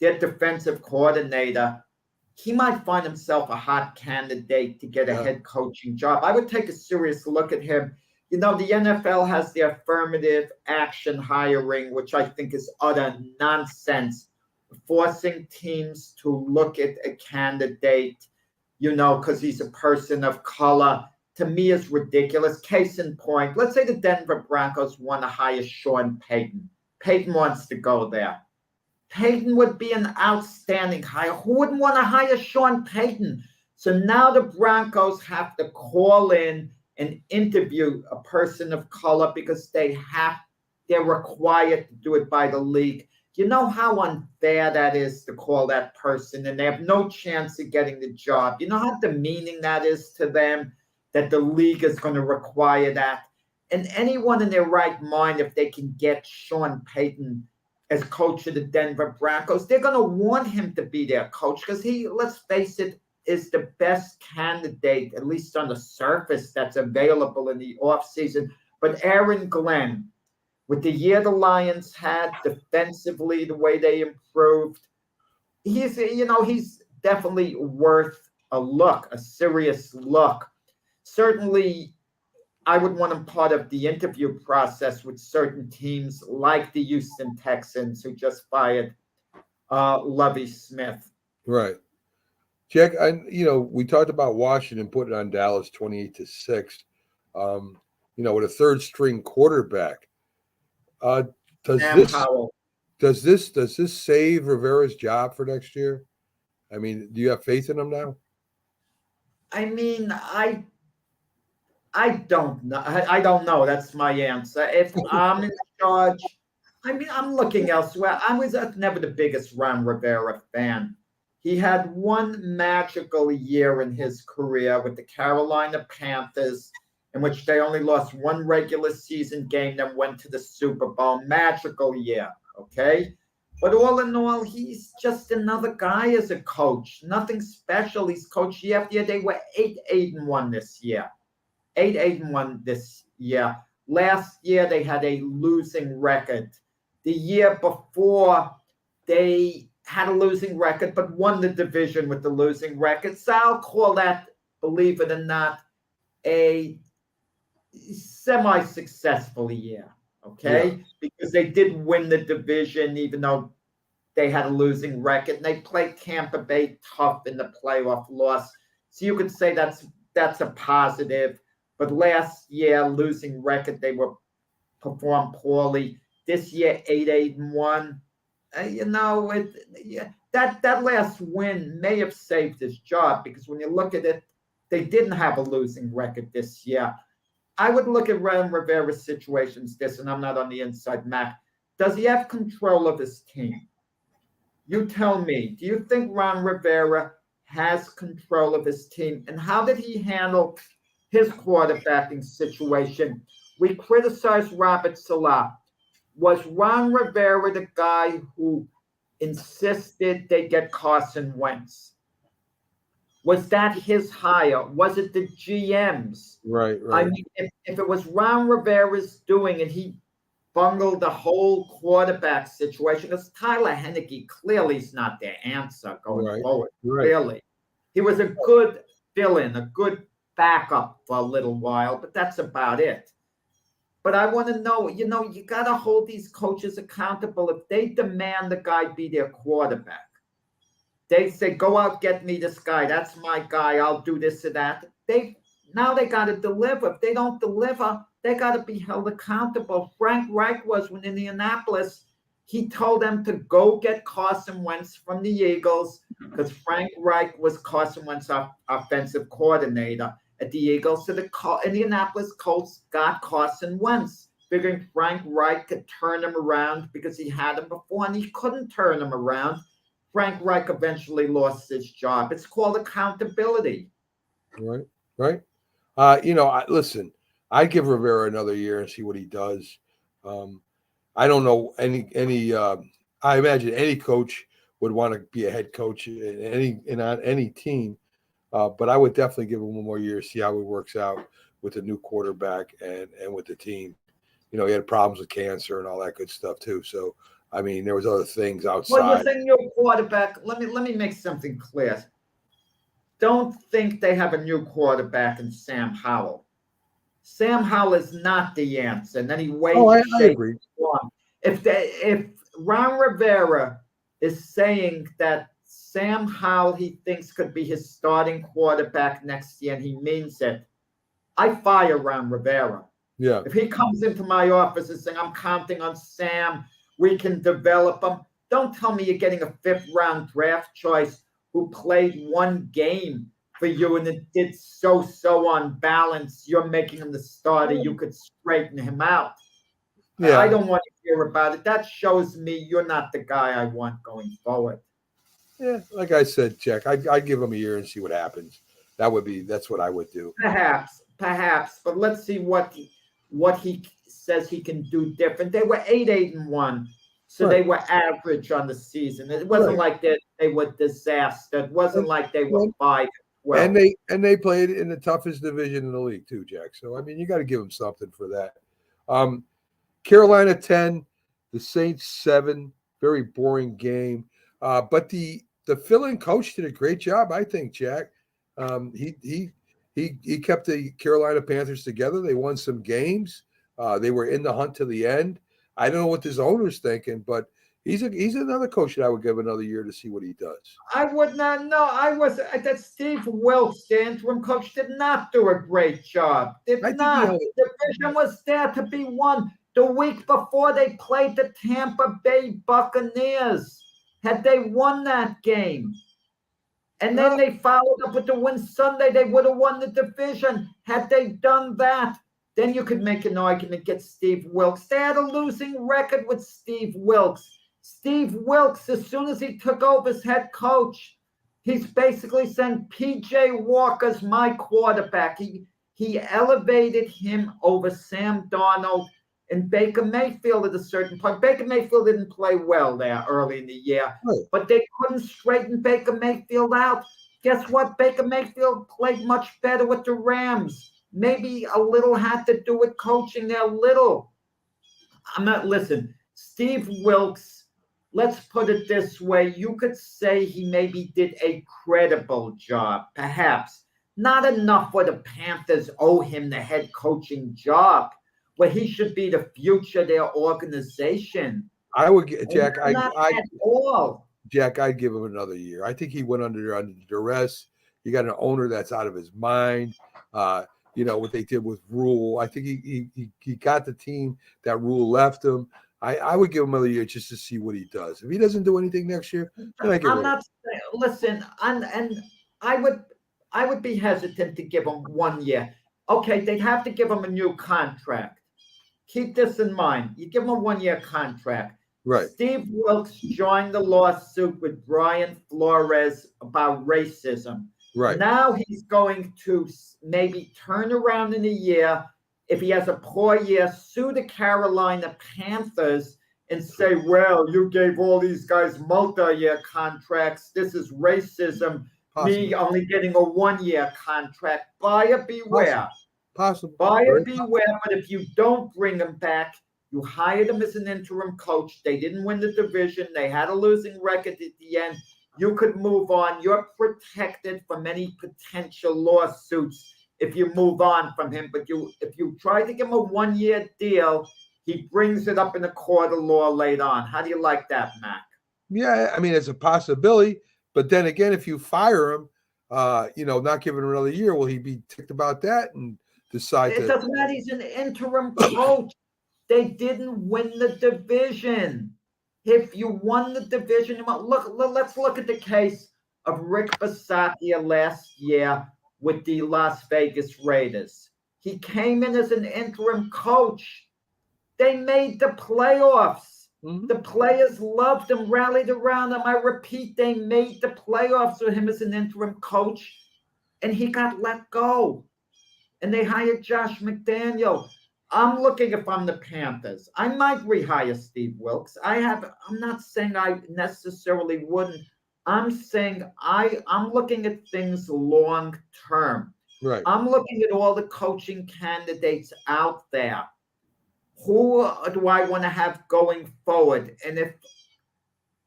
their defensive coordinator, he might find himself a hot candidate to get a head coaching job. I would take a serious look at him. The NFL has the affirmative action hiring, which I think is utter nonsense, forcing teams to look at a candidate, because he's a person of color, to me is ridiculous. Case in point, let's say the Denver Broncos want to hire Sean Payton. Payton wants to go there. Payton would be an outstanding hire. Who wouldn't want to hire Sean Payton? So now the Broncos have to call in and interview a person of color because they're required to do it by the league. You know how unfair that is to call that person, and they have no chance of getting the job. You know how demeaning that is to them, that the league is going to require that. And anyone in their right mind, if they can get Sean Payton as coach of the Denver Broncos, they're going to want him to be their coach because he, let's face it, is the best candidate, at least on the surface, that's available in the offseason. But Aaron Glenn, with the year the Lions had defensively, the way they improved, he's definitely worth a look, a serious look. Certainly, I would want him part of the interview process with certain teams like the Houston Texans, who just fired Lovie Smith. Right. Jack, we talked about Washington putting on Dallas 28-6. With a third string quarterback. Does this save Rivera's job for next year? I mean, do you have faith in him now? I mean, I don't know. I don't know. That's my answer. If I'm in charge, I'm looking elsewhere. I was never the biggest Ron Rivera fan. He had one magical year in his career with the Carolina Panthers, in which they only lost one regular season game, then went to the Super Bowl. Magical year, okay? But all in all, he's just another guy as a coach. Nothing special. He's coached year after year. They were 8-1 this year. 8-1 this year. Last year, they had a losing record. The year before, they had a losing record, but won the division with the losing record. So I'll call that, believe it or not, a semi-successful year, okay? Yeah. Because they did win the division, even though they had a losing record. And they played Tampa Bay tough in the playoff loss. So you could say that's a positive. But last year, losing record, they were performed poorly. This year, 8-1. That last win may have saved his job, because when you look at it, they didn't have a losing record this year. I would look at Ron Rivera's situations this, and I'm not on the inside, Mac. Does he have control of his team? You tell me. Do you think Ron Rivera has control of his team? And how did he handle his quarterbacking situation? We criticized Robert Saleh. Was Ron Rivera the guy who insisted they get Carson Wentz? Was that his hire? Was it the GM's? Right. I mean, if it was Ron Rivera's doing it, he bungled the whole quarterback situation, because Tyler Heineke clearly is not their answer going forward. Right. Clearly. He was a good fill-in, a good backup for a little while, but that's about it. But I want to know, you got to hold these coaches accountable. If they demand the guy be their quarterback, they say, go out, get me this guy. That's my guy. I'll do this or that. Now they got to deliver. If they don't deliver, they got to be held accountable. Frank Reich was when Indianapolis, he told them to go get Carson Wentz from the Eagles because Frank Reich was Carson Wentz's offensive coordinator at the Eagles. So the Indianapolis Colts got Carson Wentz, figuring Frank Reich could turn him around because he had him before, and he couldn't turn him around. Frank Reich eventually lost his job. It's called accountability. Right. Listen, I'd give Rivera another year and see what he does. I don't know any. I imagine any coach would want to be a head coach on any team, but I would definitely give him one more year, see how it works out with the new quarterback and with the team. He had problems with cancer and all that good stuff too. So, I mean, there was other things outside. Well, you're saying your quarterback. Let me make something clear. Don't think they have a new quarterback in Sam Howell. Sam Howell is not the answer. And then he waits. Oh, I agree. If Ron Rivera is saying that Sam Howell he thinks could be his starting quarterback next year, and he means it, I fire Ron Rivera. Yeah. If he comes into my office and saying, I'm counting on Sam, we can develop him. Don't tell me you're getting a 5th-round draft choice who played one game for you and it did so on balance. You're making him the starter. You could straighten him out. Yeah. I don't want to hear about it. That shows me you're not the guy I want going forward. Yeah, like I said, Jack, I'd give him a year and see what happens. That's what I would do. Perhaps, but let's see what he says he can do different. They were 8-1. So right. They were average on the season. It wasn't like they were disaster. It wasn't like they were 5-12. And they played in the toughest division in the league too, Jack. So I mean, you got to give them something for that. Carolina 10, the Saints 7. Very boring game. But the fill-in coach did a great job, I think, Jack. He kept the Carolina Panthers together. They won some games. They were in the hunt to the end. I don't know what this owner's thinking, but he's another coach that I would give another year to see what he does. I would not know. That Steve Wilks, the interim coach, did not do a great job. Did not. The division was there to be won. The week before they played the Tampa Bay Buccaneers. Had they won that game, and then they followed up with the win Sunday, they would have won the division. Had they done that, then you could make an argument against Steve Wilks. They had a losing record with Steve Wilks. Steve Wilks, as soon as he took over as head coach, he's basically saying P.J. Walker's my quarterback. He elevated him over Sam Darnold and Baker Mayfield at a certain point. Baker Mayfield didn't play well there early in the year, but they couldn't straighten Baker Mayfield out. Guess what? Baker Mayfield played much better with the Rams. Maybe a little had to do with coaching there, little. Listen, Steve Wilks, let's put it this way. You could say he maybe did a credible job, perhaps. Not enough where the Panthers owe him the head coaching job, where he should be the future of their organization. I would get Jack. Jack, I'd give him another year. I think he went under duress. You got an owner that's out of his mind. What they did with Rule. I think he got the team that Rule left him. I would give him another year just to see what he does. If he doesn't do anything next year, then I'm not saying. Listen, and I would be hesitant to give him 1 year. Okay, they'd have to give him a new contract. Keep this in mind. You give him a 1-year contract. Right. Steve Wilks joined the lawsuit with Brian Flores about racism. Right. Now he's going to maybe turn around in a year. If he has a poor year, sue the Carolina Panthers and say, well, you gave all these guys multi-year contracts. This is racism. Possibly. Me only getting a 1-year contract. Buyer beware. Possible. Buyer beware. But if you don't bring him back, you hired him as an interim coach. They didn't win the division. They had a losing record at the end. You could move on. You're protected from any potential lawsuits if you move on from him. But if you try to give him a 1-year deal, he brings it up in the court of law later on. How do you like that, Mac? Yeah, I mean, it's a possibility. But then again, if you fire him, not give him another year, will he be ticked about that and decide It doesn't matter. He's an interim coach. They didn't win the division. If you won the division, let's look at the case of Rick Bisaccia last year with the Las Vegas Raiders. He came in as an interim coach. They made the playoffs. Mm-hmm. The players loved him, rallied around him. I repeat, they made the playoffs with him as an interim coach, and he got let go. And they hired Josh McDaniel. I'm looking, if I'm the Panthers, I might rehire Steve Wilkes. I'm not saying I necessarily wouldn't. I'm saying I'm looking at things long term. Right. I'm looking at all the coaching candidates out there. Who do I want to have going forward? And if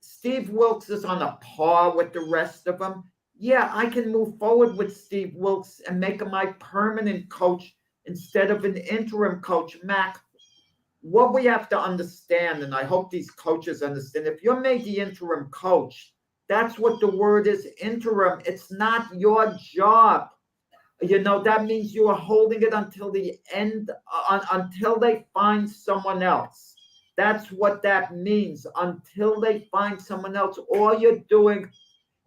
Steve Wilkes is on a par with the rest of them, yeah, I can move forward with Steve Wilkes and make him my permanent coach instead of an interim coach. Mac, what we have to understand, and I hope these coaches understand, if you're made the interim coach, that's what the word is, interim. It's not your job. That means you are holding it until the end, until they find someone else. That's what that means, until they find someone else. All you're doing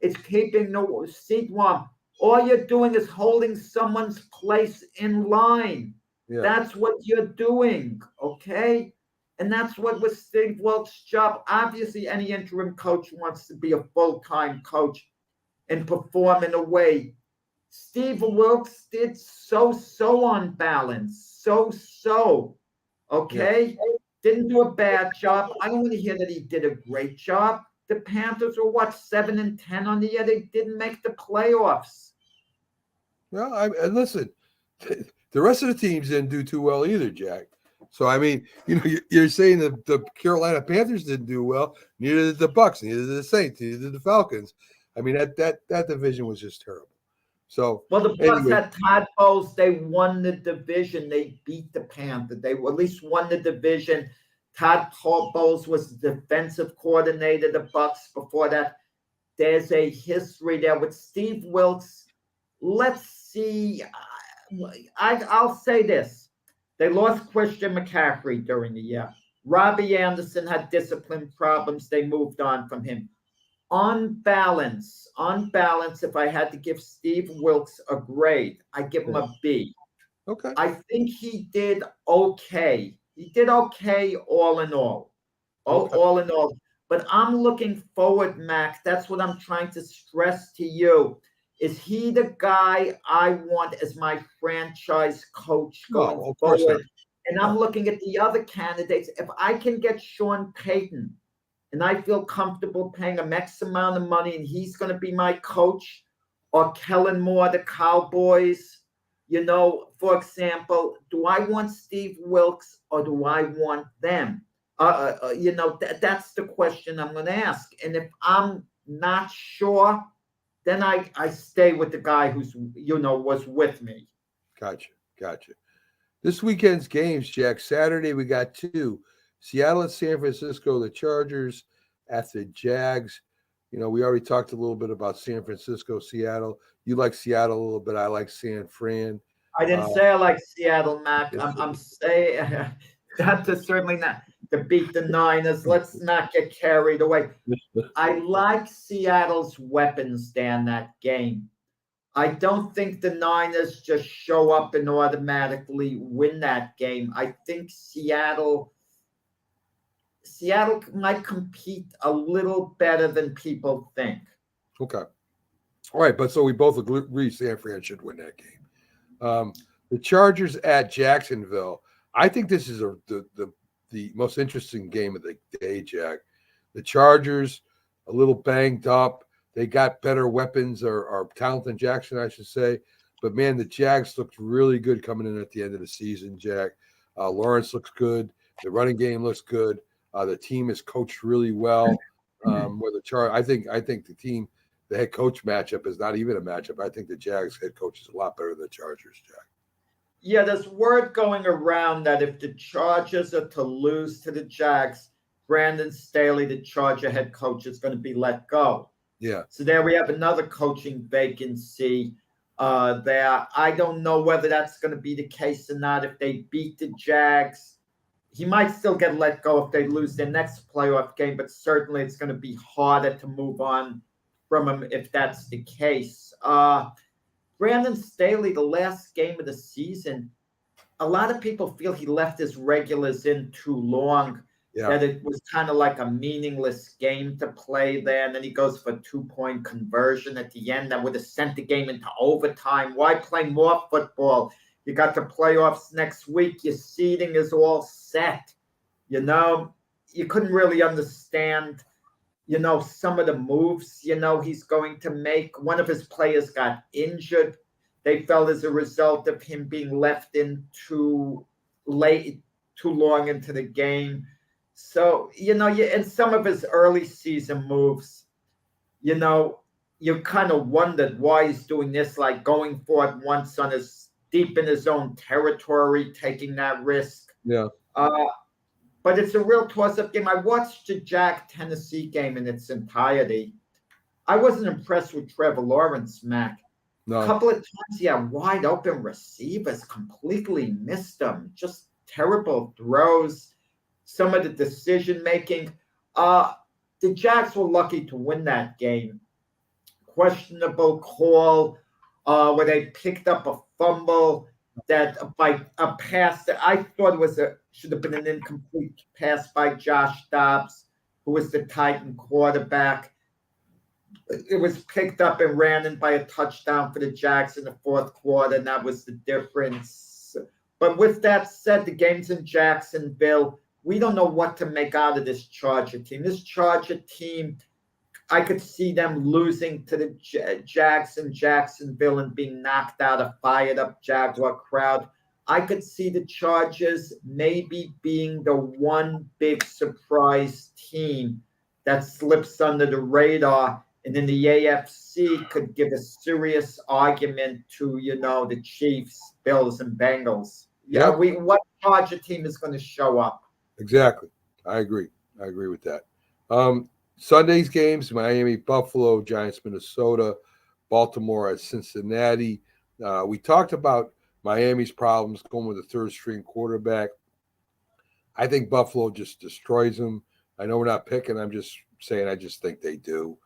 is keeping the seat warm. All you're doing is holding someone's place in line. Yeah. That's what you're doing, okay? And that's what was Steve Wilkes' job. Obviously, any interim coach wants to be a full-time coach and perform in a way. Steve Wilkes did so on balance. So. Okay? Yeah. Didn't do a bad job. I don't want to hear that he did a great job. The Panthers were, 7-10 on the year? They didn't make the playoffs. Well, and listen, the rest of the teams didn't do too well either, Jack. So, I mean, you're saying that the Carolina Panthers didn't do well. Neither did the Bucs, neither did the Saints, neither did the Falcons. I mean, that division was just terrible. So, well, the Bucs had Todd Bowles. They won the division. They beat the Panthers. They at least won the division. Todd Bowles was the defensive coordinator of the Bucs. Before that, there's a history there with Steve Wilkes. Let's see. I'll say this. They lost Christian McCaffrey during the year. Robbie Anderson had discipline problems. They moved on from him. On balance, if I had to give Steve Wilkes a grade, I give him a B. Okay. I think he did okay. He did okay all in all. All in all. But I'm looking forward, Mac. That's what I'm trying to stress to you. Is he the guy I want as my franchise coach going forward? And I'm looking at the other candidates. If I can get Sean Payton, and I feel comfortable paying him X amount of money, and he's going to be my coach, or Kellen Moore, the Cowboys, for example, do I want Steve Wilkes or do I want them? That's the question I'm going to ask. And if I'm not sure, then I stay with the guy who's, was with me. Gotcha. This weekend's games, Jack. Saturday, we got 2. Seattle and San Francisco, the Chargers at the Jags. We already talked a little bit about San Francisco, Seattle. You like Seattle a little bit. I like San Fran. I didn't say I like Seattle, Mac. I'm saying that to certainly not to beat the Niners. Let's not get carried away. I like Seattle's weapons down that game. I don't think the Niners just show up and automatically win that game. I think Seattle might compete a little better than people think. Okay. All right, but so we both agree San Fran should win that game. The Chargers at Jacksonville. I think this is the most interesting game of the day, Jack. The Chargers, a little banged up. They got better weapons or talent than Jackson, I should say. But, man, the Jags looked really good coming in at the end of the season, Jack. Lawrence looks good. The running game looks good. The team is coached really well. I think the team the head coach matchup is not even a matchup. I think the Jags head coach is a lot better than the Chargers, Jack. Yeah, there's word going around that if the Chargers are to lose to the Jags, Brandon Staley, the Charger head coach, is going to be let go. Yeah. So there we have another coaching vacancy there. I don't know whether that's going to be the case or not. If they beat the Jags, he might still get let go if they lose their next playoff game, but certainly it's going to be harder to move on from him if that's the case. Brandon Staley, the last game of the season, a lot of people feel he left his regulars in too long, that it was kind of like a meaningless game to play there. And then he goes for a 2-point conversion at the end that would have sent the game into overtime. Why play more football? You got the playoffs next week. Your seeding is all set. You know, you couldn't really understand, you know, some of the moves, you know, he's going to make. One of his players got injured. They felt as a result of him being left in too long into the game. So, you know, in some of his early season moves, you know, you kind of wondered why he's doing this, like going for it once on his deep in his own territory, taking that risk. Yeah. But it's a real toss-up game. I watched the Jack-Tennessee game in its entirety. I wasn't impressed with Trevor Lawrence, Mac. No. A couple of times he had wide-open receivers, completely missed them. Just terrible throws. Some of the decision-making. The Jags were lucky to win that game. Questionable call where they picked up a fumble that by a pass that I thought should have been an incomplete pass by Josh Dobbs, who was the Titan quarterback. It was picked up and ran in by a touchdown for the Jags in the fourth quarter, and that was the difference. But with that said, the game's in Jacksonville. We don't know what to make out of this Charger team. This Charger team, I could see them losing to the Jags in Jacksonville and being knocked out, a fired-up Jaguar crowd. I could see the Chargers maybe being the one big surprise team that slips under the radar, and then the AFC could give a serious argument to, you know, the Chiefs, Bills, and Bengals. Yeah, what Charger team is going to show up? Exactly. I agree with that. Sunday's games: Miami, Buffalo, Giants, Minnesota, Baltimore at Cincinnati. We talked about Miami's problems going with a third-string quarterback. I think Buffalo just destroys them. I know we're not picking. I'm just saying I just think they do.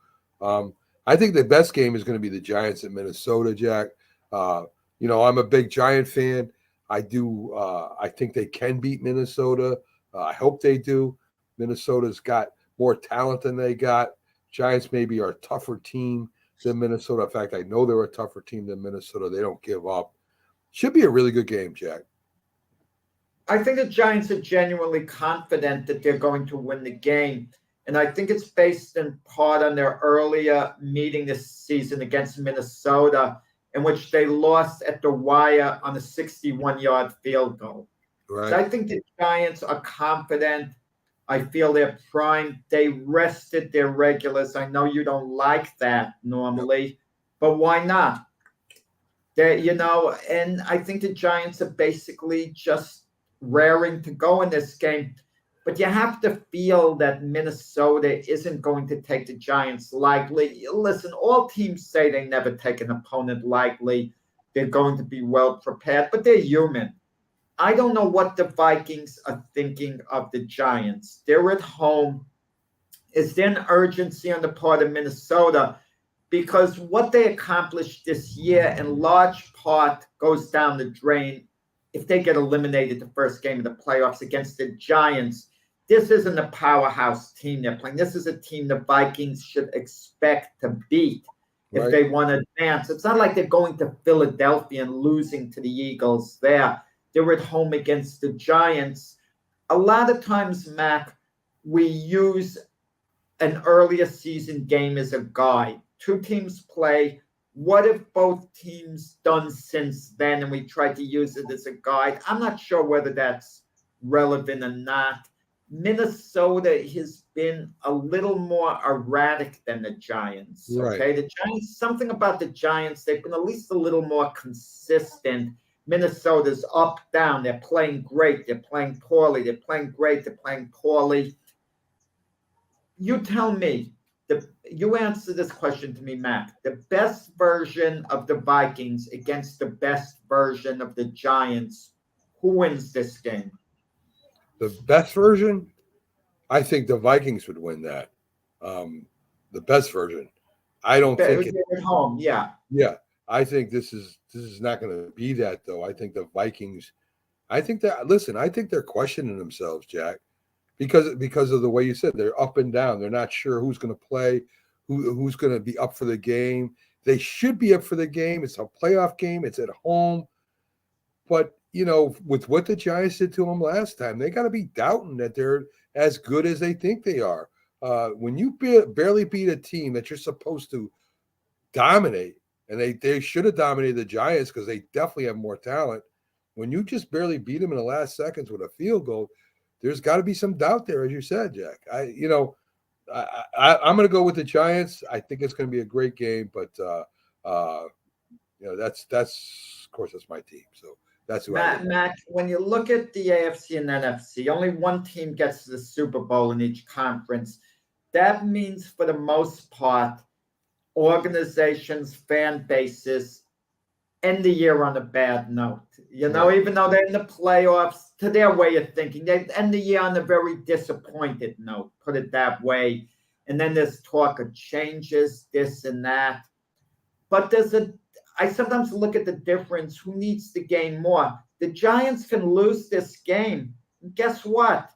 I think the best game is going to be the Giants at Minnesota, Jack. You know, I'm a big Giant fan. I think they can beat Minnesota. I hope they do. Minnesota's got more talent than they got. Giants maybe are a tougher team than Minnesota. In fact, I know they're a tougher team than Minnesota. They don't give up. Should be a really good game, Jack. I think the Giants are genuinely confident that they're going to win the game. And I think it's based in part on their earlier meeting this season against Minnesota, in which they lost at the wire on a 61-yard field goal. Right. So I think the Giants are confident. I feel they're primed. They rested their regulars. I know you don't like that normally, but why not? You know, and I think the Giants are basically just raring to go in this game. But you have to feel that Minnesota isn't going to take the Giants lightly. Listen, all teams say they never take an opponent lightly. They're going to be well prepared, but they're human. I don't know what the Vikings are thinking of the Giants. They're at home. Is there an urgency on the part of Minnesota? Because what they accomplished this year in large part goes down the drain if they get eliminated the first game of the playoffs against the Giants. This isn't a powerhouse team they're playing. This is a team the Vikings should expect to beat if they want to advance. It's not like they're going to Philadelphia and losing to the Eagles there. They're at home against the Giants. A lot of times, Mac, we use an earlier season game as a guide. Two teams play. What have both teams done since then? And we try to use it as a guide. I'm not sure whether that's relevant or not. Minnesota has been a little more erratic than the Giants. Right. Okay, the Giants, something about the Giants, they've been at least a little more consistent. Minnesota's up, down. They're playing great. They're playing poorly. They're playing great. They're playing poorly. You tell me, you answer this question to me, Mac. The best version of the Vikings against the best version of the Giants, who wins this game? The best version, I think the Vikings would win that. The best version. I don't think at home, yeah. Yeah, I think this is not going to be that though. I think the Vikings. I think they're questioning themselves, Jack, because of the way you said they're up and down. They're not sure who's going to play, who's going to be up for the game. They should be up for the game. It's a playoff game. It's at home, but with what the Giants did to them last time, they got to be doubting that they're as good as they think they are. When you barely beat a team that you're supposed to dominate, and they should have dominated the Giants because they definitely have more talent. When you just barely beat them in the last seconds with a field goal, there's got to be some doubt there, as you said, Jack. I'm going to go with the Giants. I think it's going to be a great game, but that's of course that's my team. So that's who Matt, when you look at the AFC and NFC, only one team gets to the Super Bowl in each conference. That means, for the most part, organizations, fan bases end the year on a bad note. Even though they're in the playoffs, to their way of thinking, they end the year on a very disappointed note, put it that way. And then there's talk of changes, this and that. But I sometimes look at the difference. Who needs the game more? The Giants can lose this game. Guess what?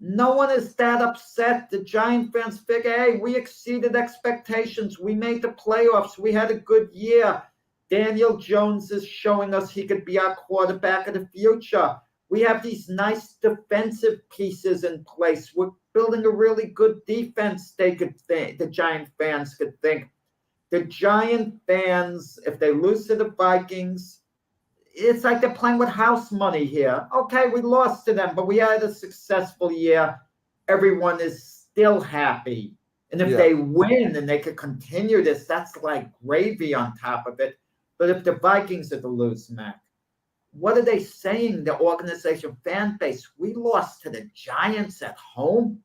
No one is that upset. The Giant fans figure, hey, we exceeded expectations. We made the playoffs. We had a good year. Daniel Jones is showing us he could be our quarterback of the future. We have these nice defensive pieces in place. We're building a really good defense, the Giant fans could think. The Giant fans, if they lose to the Vikings, it's like they're playing with house money here. Okay, we lost to them, but we had a successful year. Everyone is still happy. And if they win and they could continue this, that's like gravy on top of it. But if the Vikings are to lose, Mac, what are they saying, the organization fan base? We lost to the Giants at home?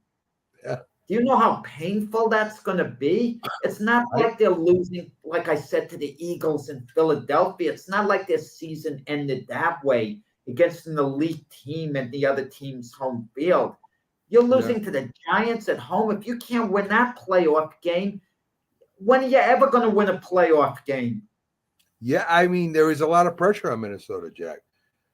Yeah. Do you know how painful that's going to be? It's not like they're losing, like I said, to the Eagles in Philadelphia. It's not like their season ended that way against an elite team and the other team's home field. You're losing to the Giants at home. If you can't win that playoff game, when are you ever going to win a playoff game? Yeah, I mean, there is a lot of pressure on Minnesota, Jack.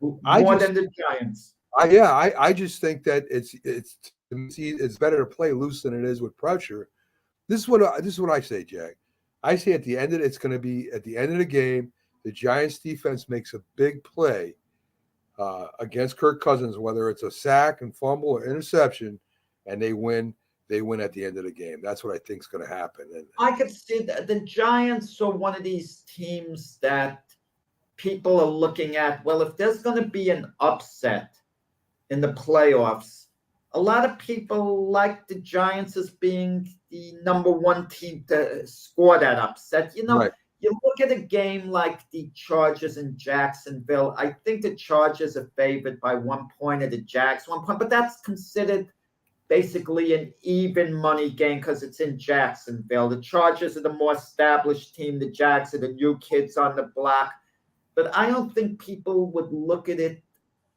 More than the Giants. I just think that it's better to play loose than it is with pressure. This is what I say, Jack. I say at the end of the game, the Giants defense makes a big play against Kirk Cousins, whether it's a sack and fumble or interception, and they win. They win at the end of the game. That's what I think is going to happen. And I could see that the Giants are one of these teams that people are looking at. Well, if there's going to be an upset in the playoffs, a lot of people like the Giants as being the number one team to score that upset. You look at a game like the Chargers in Jacksonville. I think the Chargers are favored by 1 point, or the Jags 1 point, but that's considered basically an even money game because it's in Jacksonville. The Chargers are the more established team. The Jags are the new kids on the block. But I don't think people would look at it,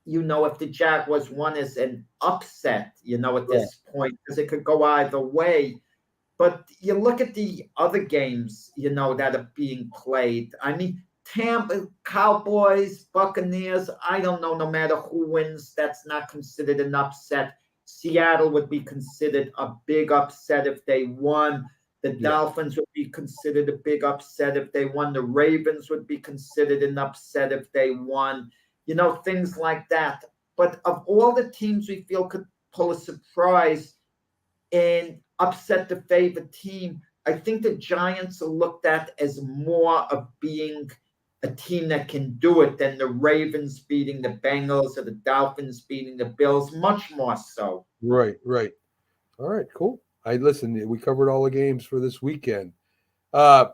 if the Jaguars won as an upset, at this point, because it could go either way. But you look at the other games, that are being played. I mean, Tampa, Cowboys, Buccaneers, I don't know, no matter who wins, that's not considered an upset. Seattle would be considered a big upset if they won. The Dolphins would be considered a big upset if they won. The Ravens would be considered an upset if they won. Things like that. But of all the teams we feel could pull a surprise and upset the favorite team, I think the Giants are looked at as more of being a team that can do it than the Ravens beating the Bengals or the Dolphins beating the Bills, much more so. Right. All right, cool. Listen, we covered all the games for this weekend. I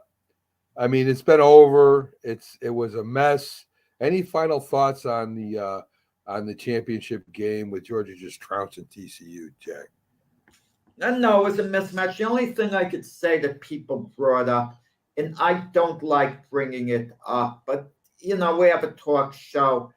mean, it's been over. It was a mess. Any final thoughts on the championship game with Georgia just trouncing TCU, Jack? No, it was a mismatch. The only thing I could say that people brought up, and I don't like bringing it up, but we have a talk show.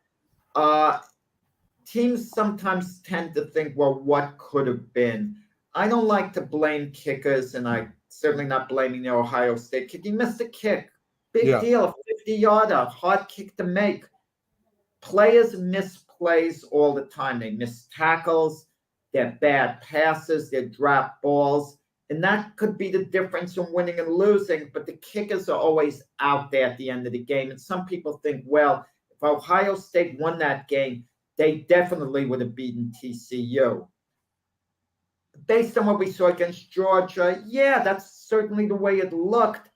Teams sometimes tend to think, well, what could have been? I don't like to blame kickers, and I certainly not blaming the Ohio State kick. He missed a kick. Big deal, 50-yarder, hard kick to make. Players miss plays all the time. They miss tackles, they're bad passes, they drop balls, and that could be the difference in winning and losing, but the kickers are always out there at the end of the game, and some people think, well, if Ohio State won that game, they definitely would have beaten TCU. Based on what we saw against Georgia, yeah, that's certainly the way it looked.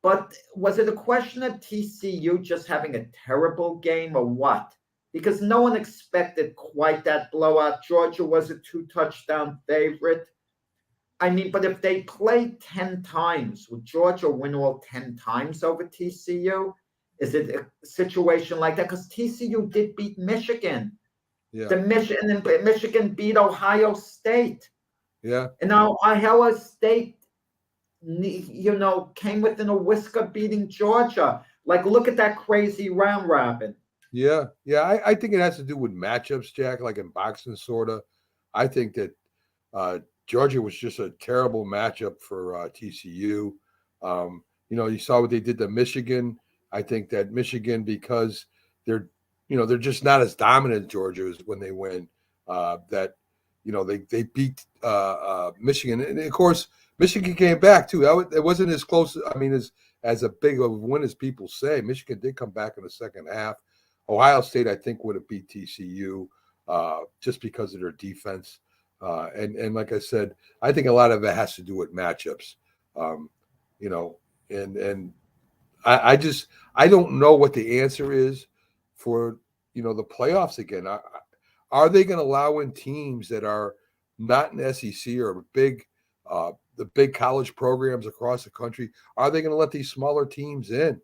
But was it a question of TCU just having a terrible game or what? Because no one expected quite that blowout. Georgia was a 2-touchdown favorite. I mean, but if they played 10 times, would Georgia win all 10 times over TCU? Is it a situation like that? Because TCU did beat Michigan. Yeah. Michigan beat Ohio State. Yeah. And now Ohio State, came within a whisker beating Georgia. Like, look at that crazy round robin. Yeah. I think it has to do with matchups, Jack, like in boxing, sort of. I think that Georgia was just a terrible matchup for TCU. You saw what they did to Michigan. I think that Michigan, because they're just not as dominant as Georgia is when they win, they beat Michigan. And of course, Michigan came back too. It wasn't as close, as a big of a win as people say. Michigan did come back in the second half. Ohio State, I think, would have beat TCU just because of their defense. And like I said, I think a lot of it has to do with matchups. And I don't know what the answer is for the playoffs again. Are they going to allow in teams that are not in SEC or the big college programs across the country? Are they going to let these smaller teams in?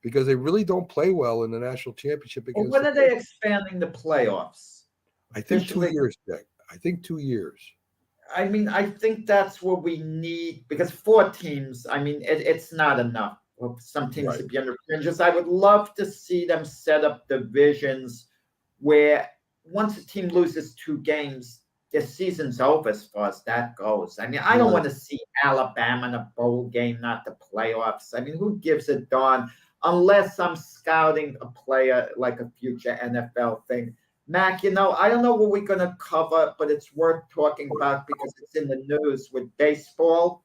Because they really don't play well in the national championship against. Well, when are they expanding the playoffs? I think 2 years, Jack. I think 2 years. I mean, I think that's what we need, because 4 teams, it's not enough. Some teams to be under fringes. I would love to see them set up divisions where once a team loses 2 games, their season's over as far as that goes. I don't want to see Alabama in a bowl game, not the playoffs. Who gives a darn? Unless I'm scouting a player like a future NFL thing. Mac, I don't know what we're going to cover, but it's worth talking about because it's in the news with baseball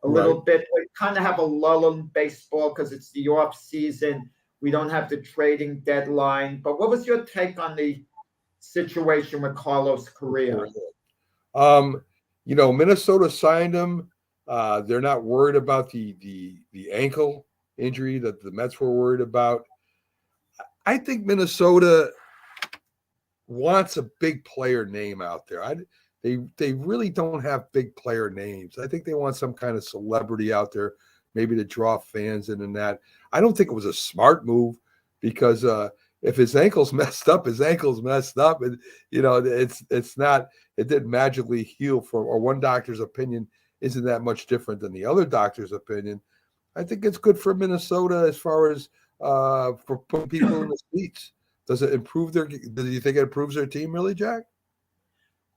a little bit. We kind of have a lull in baseball because it's the off season. We don't have the trading deadline. But what was your take on the situation with Carlos Correa? Minnesota signed him. They're not worried about the ankle injury that the Mets were worried about. I think Minnesota wants a big player name out there. They really don't have big player names. I think they want some kind of celebrity out there, maybe to draw fans in and that. I don't think it was a smart move because if his ankle's messed up, his ankle's messed up, and it's not. It didn't magically heal or one doctor's opinion isn't that much different than the other doctor's opinion. I think it's good for Minnesota as far as for putting people in the seats. Does it improve do you think it improves their team really, Jack?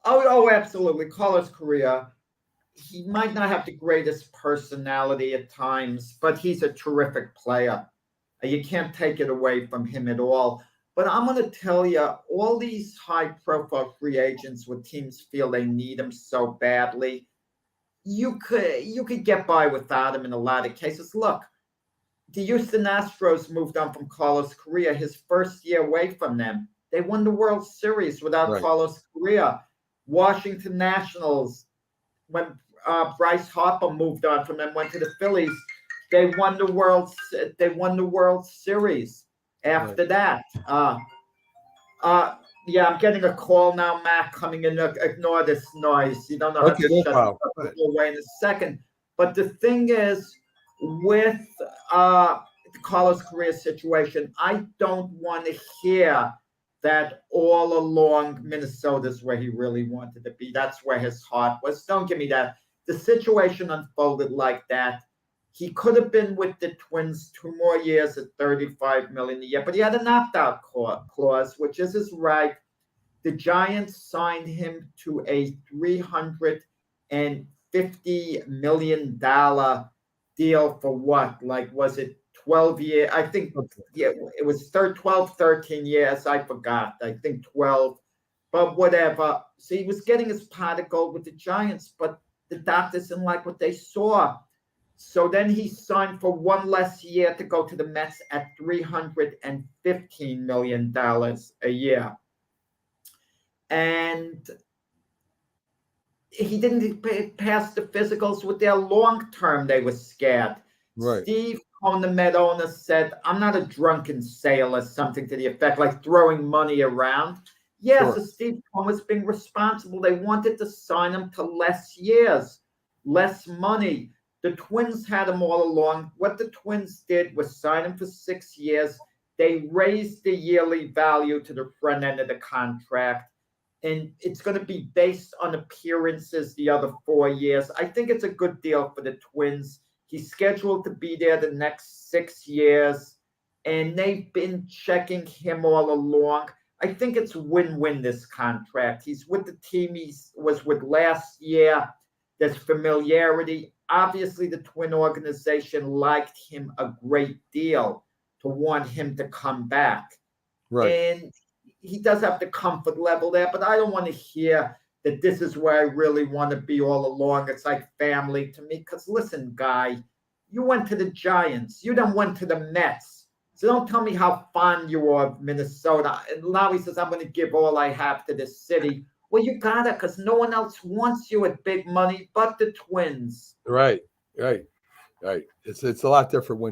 Oh, absolutely. Carlos Correa, he might not have the greatest personality at times, but he's a terrific player. You can't take it away from him at all. But I'm going to tell you, all these high-profile free agents where teams feel they need them so badly, you could get by without him in a lot of cases. Look, the Houston Astros moved on from Carlos Correa his first year away from them. They won the World Series without Carlos Correa. Washington Nationals, when Bryce Harper moved on from them, went to the Phillies. They won the World Series. after that. Yeah, I'm getting a call now, Matt, coming in. Ignore this noise. You don't know how Okay, to no shut problem. this up. We'll away in a second. But the thing is, with Carlos Correa's situation, I don't want to hear that all along Minnesota's where he really wanted to be. That's where his heart was. Don't give me that. The situation unfolded like that. He could have been with the Twins 2 more years at $35 million a year, but he had an opt-out clause, which is his right. The Giants signed him to a $350 million deal for what? Like, was it 12 years? I think yeah, it was 12, 13 years. I forgot. I think 12, but whatever. So he was getting his pot of gold with the Giants, but the doctors didn't like what they saw. So then he signed for 1 less year to go to the Mets at $315 million a year. And he didn't pass the physicals with their long term. They were scared. Right. Steve Cohen, the Met owner, said, I'm not a drunken sailor, something to the effect, like throwing money around. Yeah, Sure. so Steve Cohen was being responsible. They wanted to sign him to less years, less money. The Twins had him all along. What the Twins did was sign him for 6 years. They raised the yearly value to the front end of the contract, and it's going to be based on appearances the other 4 years. I think it's a good deal for the Twins. He's scheduled to be there the next 6 years, and they've been checking him all along. I think it's win-win, this contract. He's with the team he was with last year. There's familiarity. Obviously, the Twin organization liked him a great deal to want him to come back. Right. And he does have the comfort level there, but I don't want to hear that this is where I really want to be all along. It's like family to me. Because listen, guy, you went to the Giants. You then went to the Mets. So don't tell me how fond you are of Minnesota. And now he says, I'm going to give all I have to this city. Well, you got it, because no one else wants you at big money but the Twins. Right. It's a lot different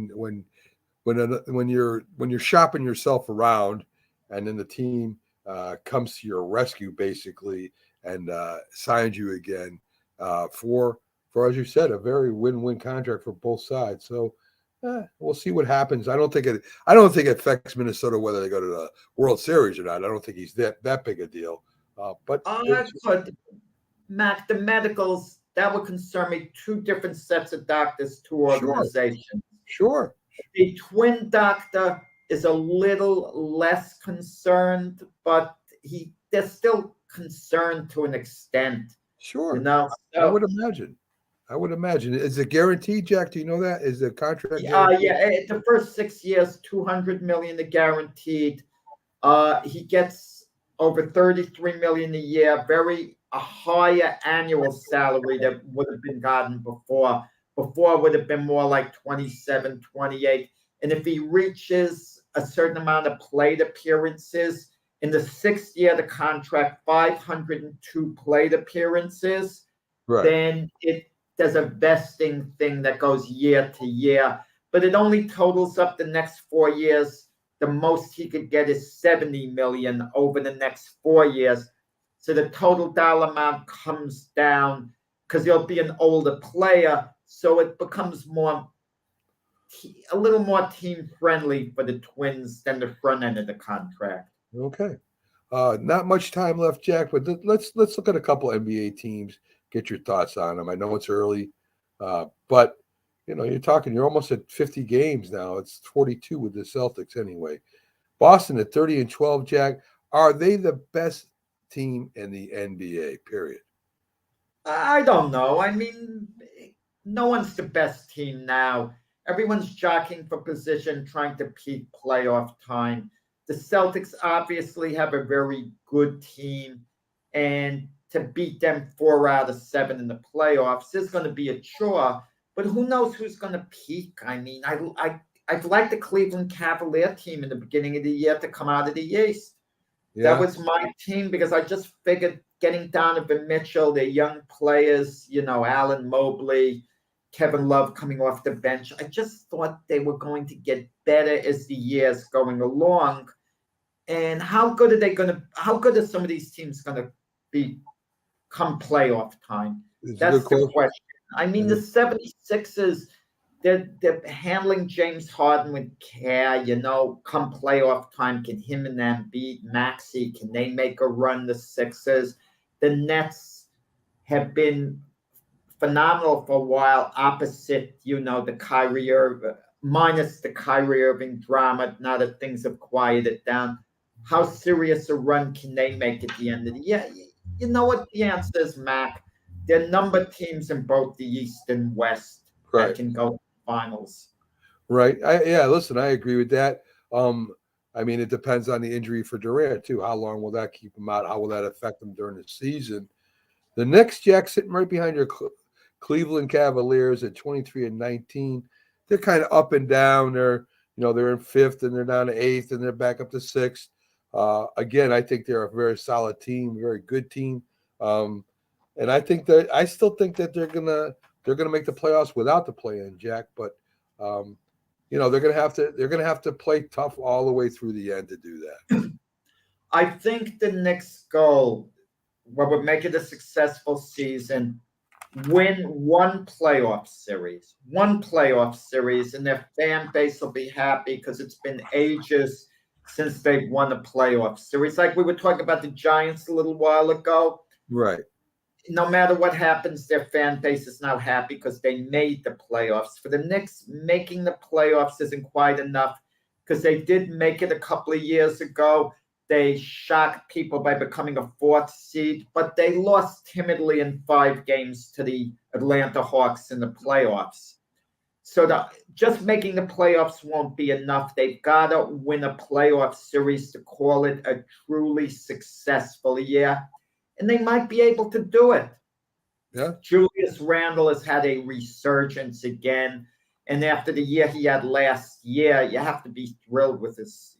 when you're shopping yourself around, and then the team comes to your rescue basically and signs you again for as you said, a very win-win contract for both sides. So we'll see what happens. I don't think it affects Minnesota whether they go to the World Series or not. I don't think he's that big a deal. But Mac, the medicals, that would concern me. 2 different sets of doctors, 2 organizations. Sure. The Twin doctor is a little less concerned, but they're still concerned to an extent. Sure. You know? So, I would imagine. Is it guaranteed, Jack? Do you know that? Is the contract guaranteed? The first 6 years, $200 million guaranteed. He gets over $33 million a year, a higher annual salary that would have been gotten before. Before would have been more like 27, 28. And if he reaches a certain amount of plate appearances, in the 6th year of the contract, 502 plate appearances, right, then there's a vesting thing that goes year to year. But it only totals up the next 4 years. The most he could get is $70 million over the next 4 years. So the total dollar amount comes down because he'll be an older player. So it becomes a little more team friendly for the Twins than the front end of the contract. Okay. Not much time left, Jack, but let's look at a couple NBA teams, get your thoughts on them. I know it's early, but you're almost at 50 games now. It's 42 with the Celtics anyway. Boston at 30-12, Jack. Are they the best team in the NBA, period? I don't know. I mean, no one's the best team now. Everyone's jockeying for position, trying to peak playoff time. The Celtics obviously have a very good team, and to beat them 4 out of 7 in the playoffs is going to be a chore. But who knows who's going to peak? I mean, I'd like the Cleveland Cavalier team in the beginning of the year to come out of the East. Yeah. That was my team because I just figured getting Donovan Mitchell, the young players, Allen Mobley, Kevin Love coming off the bench. I just thought they were going to get better as the years going along. And how good are some of these teams going to be come playoff time? That's the question. I mean, the 76ers, they're handling James Harden with care, come playoff time. Can him and Embiid, Maxey, can they make a run, the Sixers? The Nets have been phenomenal for a while, opposite, the Kyrie Irving, minus the Kyrie Irving drama, now that things have quieted down. How serious a run can they make at the end of the year? You know what the answer is, Mac? They're number teams in both the East and West that can go to the finals. Right. Listen, I agree with that. I mean, it depends on the injury for Durant, too. How long will that keep him out? How will that affect him during the season? The Knicks, Jack, sitting right behind your Cleveland Cavaliers at 23-19. They're kind of up and down. They're in fifth and they're down to eighth and they're back up to sixth. Again, I think they're a very solid team, very good team. And I still think that they're gonna make the playoffs without the play-in, Jack. But they're gonna have to play tough all the way through the end to do that. I think the Knicks goal, what would make it a successful season, win one playoff series, and their fan base will be happy because it's been ages since they've won a playoff series. Like we were talking about the Giants a little while ago. Right. No matter what happens, their fan base is now happy because they made the playoffs. For the Knicks, making the playoffs isn't quite enough because they did make it a couple of years ago. They shocked people by becoming a fourth seed, but they lost timidly in 5 games to the Atlanta Hawks in the playoffs. So just making the playoffs won't be enough. They've got to win a playoff series to call it a truly successful year. And they might be able to do it. Yeah. Julius Randle has had a resurgence again. And after the year he had last year, you have to be thrilled with his,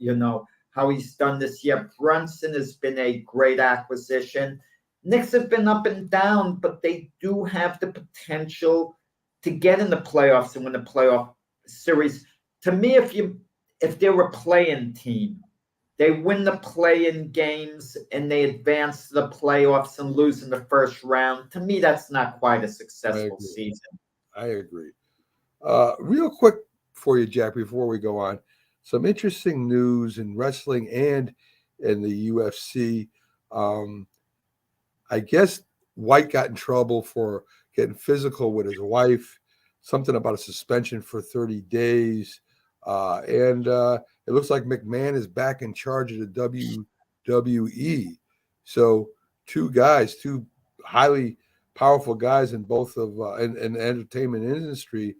how he's done this year. Brunson has been a great acquisition. Knicks have been up and down, but they do have the potential to get in the playoffs and win the playoff series. To me, if they were a play-in team, they win the play-in games and they advance to the playoffs and lose in the first round. To me, that's not quite a successful season. I agree. Real quick for you, Jack, before we go on, some interesting news in wrestling and in the UFC. I guess White got in trouble for getting physical with his wife, something about a suspension for 30 days. And it looks like McMahon is back in charge of the WWE. So two highly powerful guys in both of in the entertainment industry,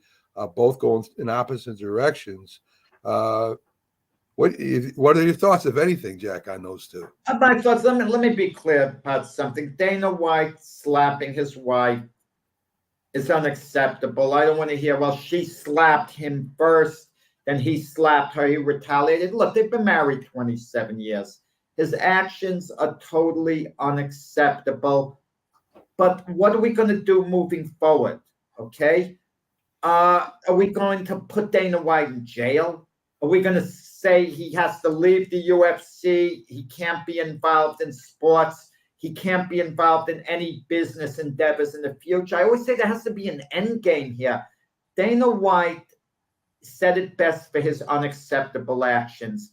both going in opposite directions. What are your thoughts, if anything, Jack, on those two? My thoughts. Let me be clear about something. Dana White slapping his wife is unacceptable. I don't want to hear, well, she slapped him first, then he slapped her, he retaliated. Look, they've been married 27 years. His actions are totally unacceptable. But what are we going to do moving forward? Okay? Are we going to put Dana White in jail? Are we going to say he has to leave the UFC? He can't be involved in sports. He can't be involved in any business endeavors in the future. I always say there has to be an end game here. Dana White said it best for his unacceptable actions.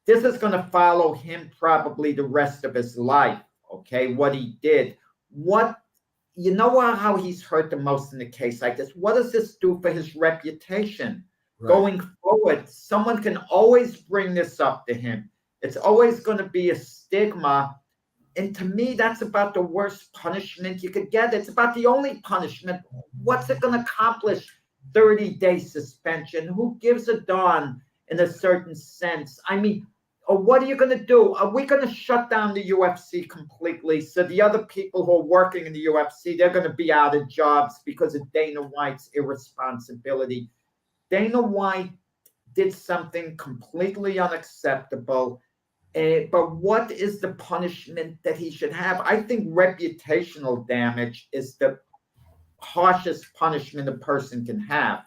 This is going to follow him probably the rest of his life, okay, what he did. How he's hurt the most in a case like this? What does this do for his reputation? Right. Going forward, someone can always bring this up to him. It's always going to be a stigma. And to me, that's about the worst punishment you could get. It's about the only punishment. What's it going to accomplish? 30-day suspension. Who gives a darn in a certain sense? I mean, what are you going to do? Are we going to shut down the UFC completely? So the other people who are working in the UFC, they're going to be out of jobs because of Dana White's irresponsibility. Dana White did something completely unacceptable. But what is the punishment that he should have? I think reputational damage is the harshest punishment a person can have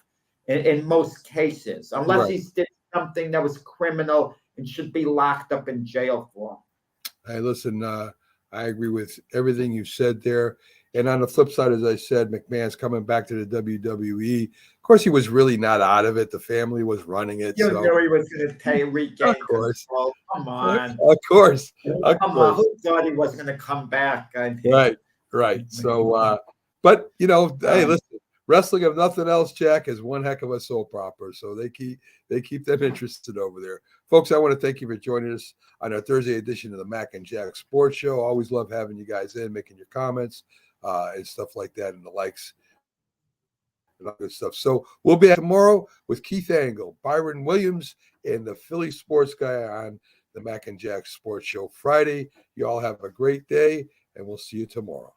in most cases, unless Right. he's did something that was criminal and should be locked up in jail for. Hey, listen, I agree with everything you said there. And on the flip side, as I said, McMahon's coming back to the WWE. Of course, he was really not out of it. The family was running it. You So, knew he was going to regain Of course. control. Come on. of course. Of Come on. course. Who thought he was going to come back? I mean, Right. So, but hey, listen, wrestling, if nothing else, Jack, is one heck of a soap opera. So they keep them interested over there. Folks, I want to thank you for joining us on our Thursday edition of the Mac and Jack Sports Show. Always love having you guys in, making your comments and stuff like that, and the likes and all good stuff. So we'll be back tomorrow with Keith Angle, Byron Williams, and the Philly sports guy on the Mac and Jack Sports Show Friday. You all have a great day, and we'll see you tomorrow.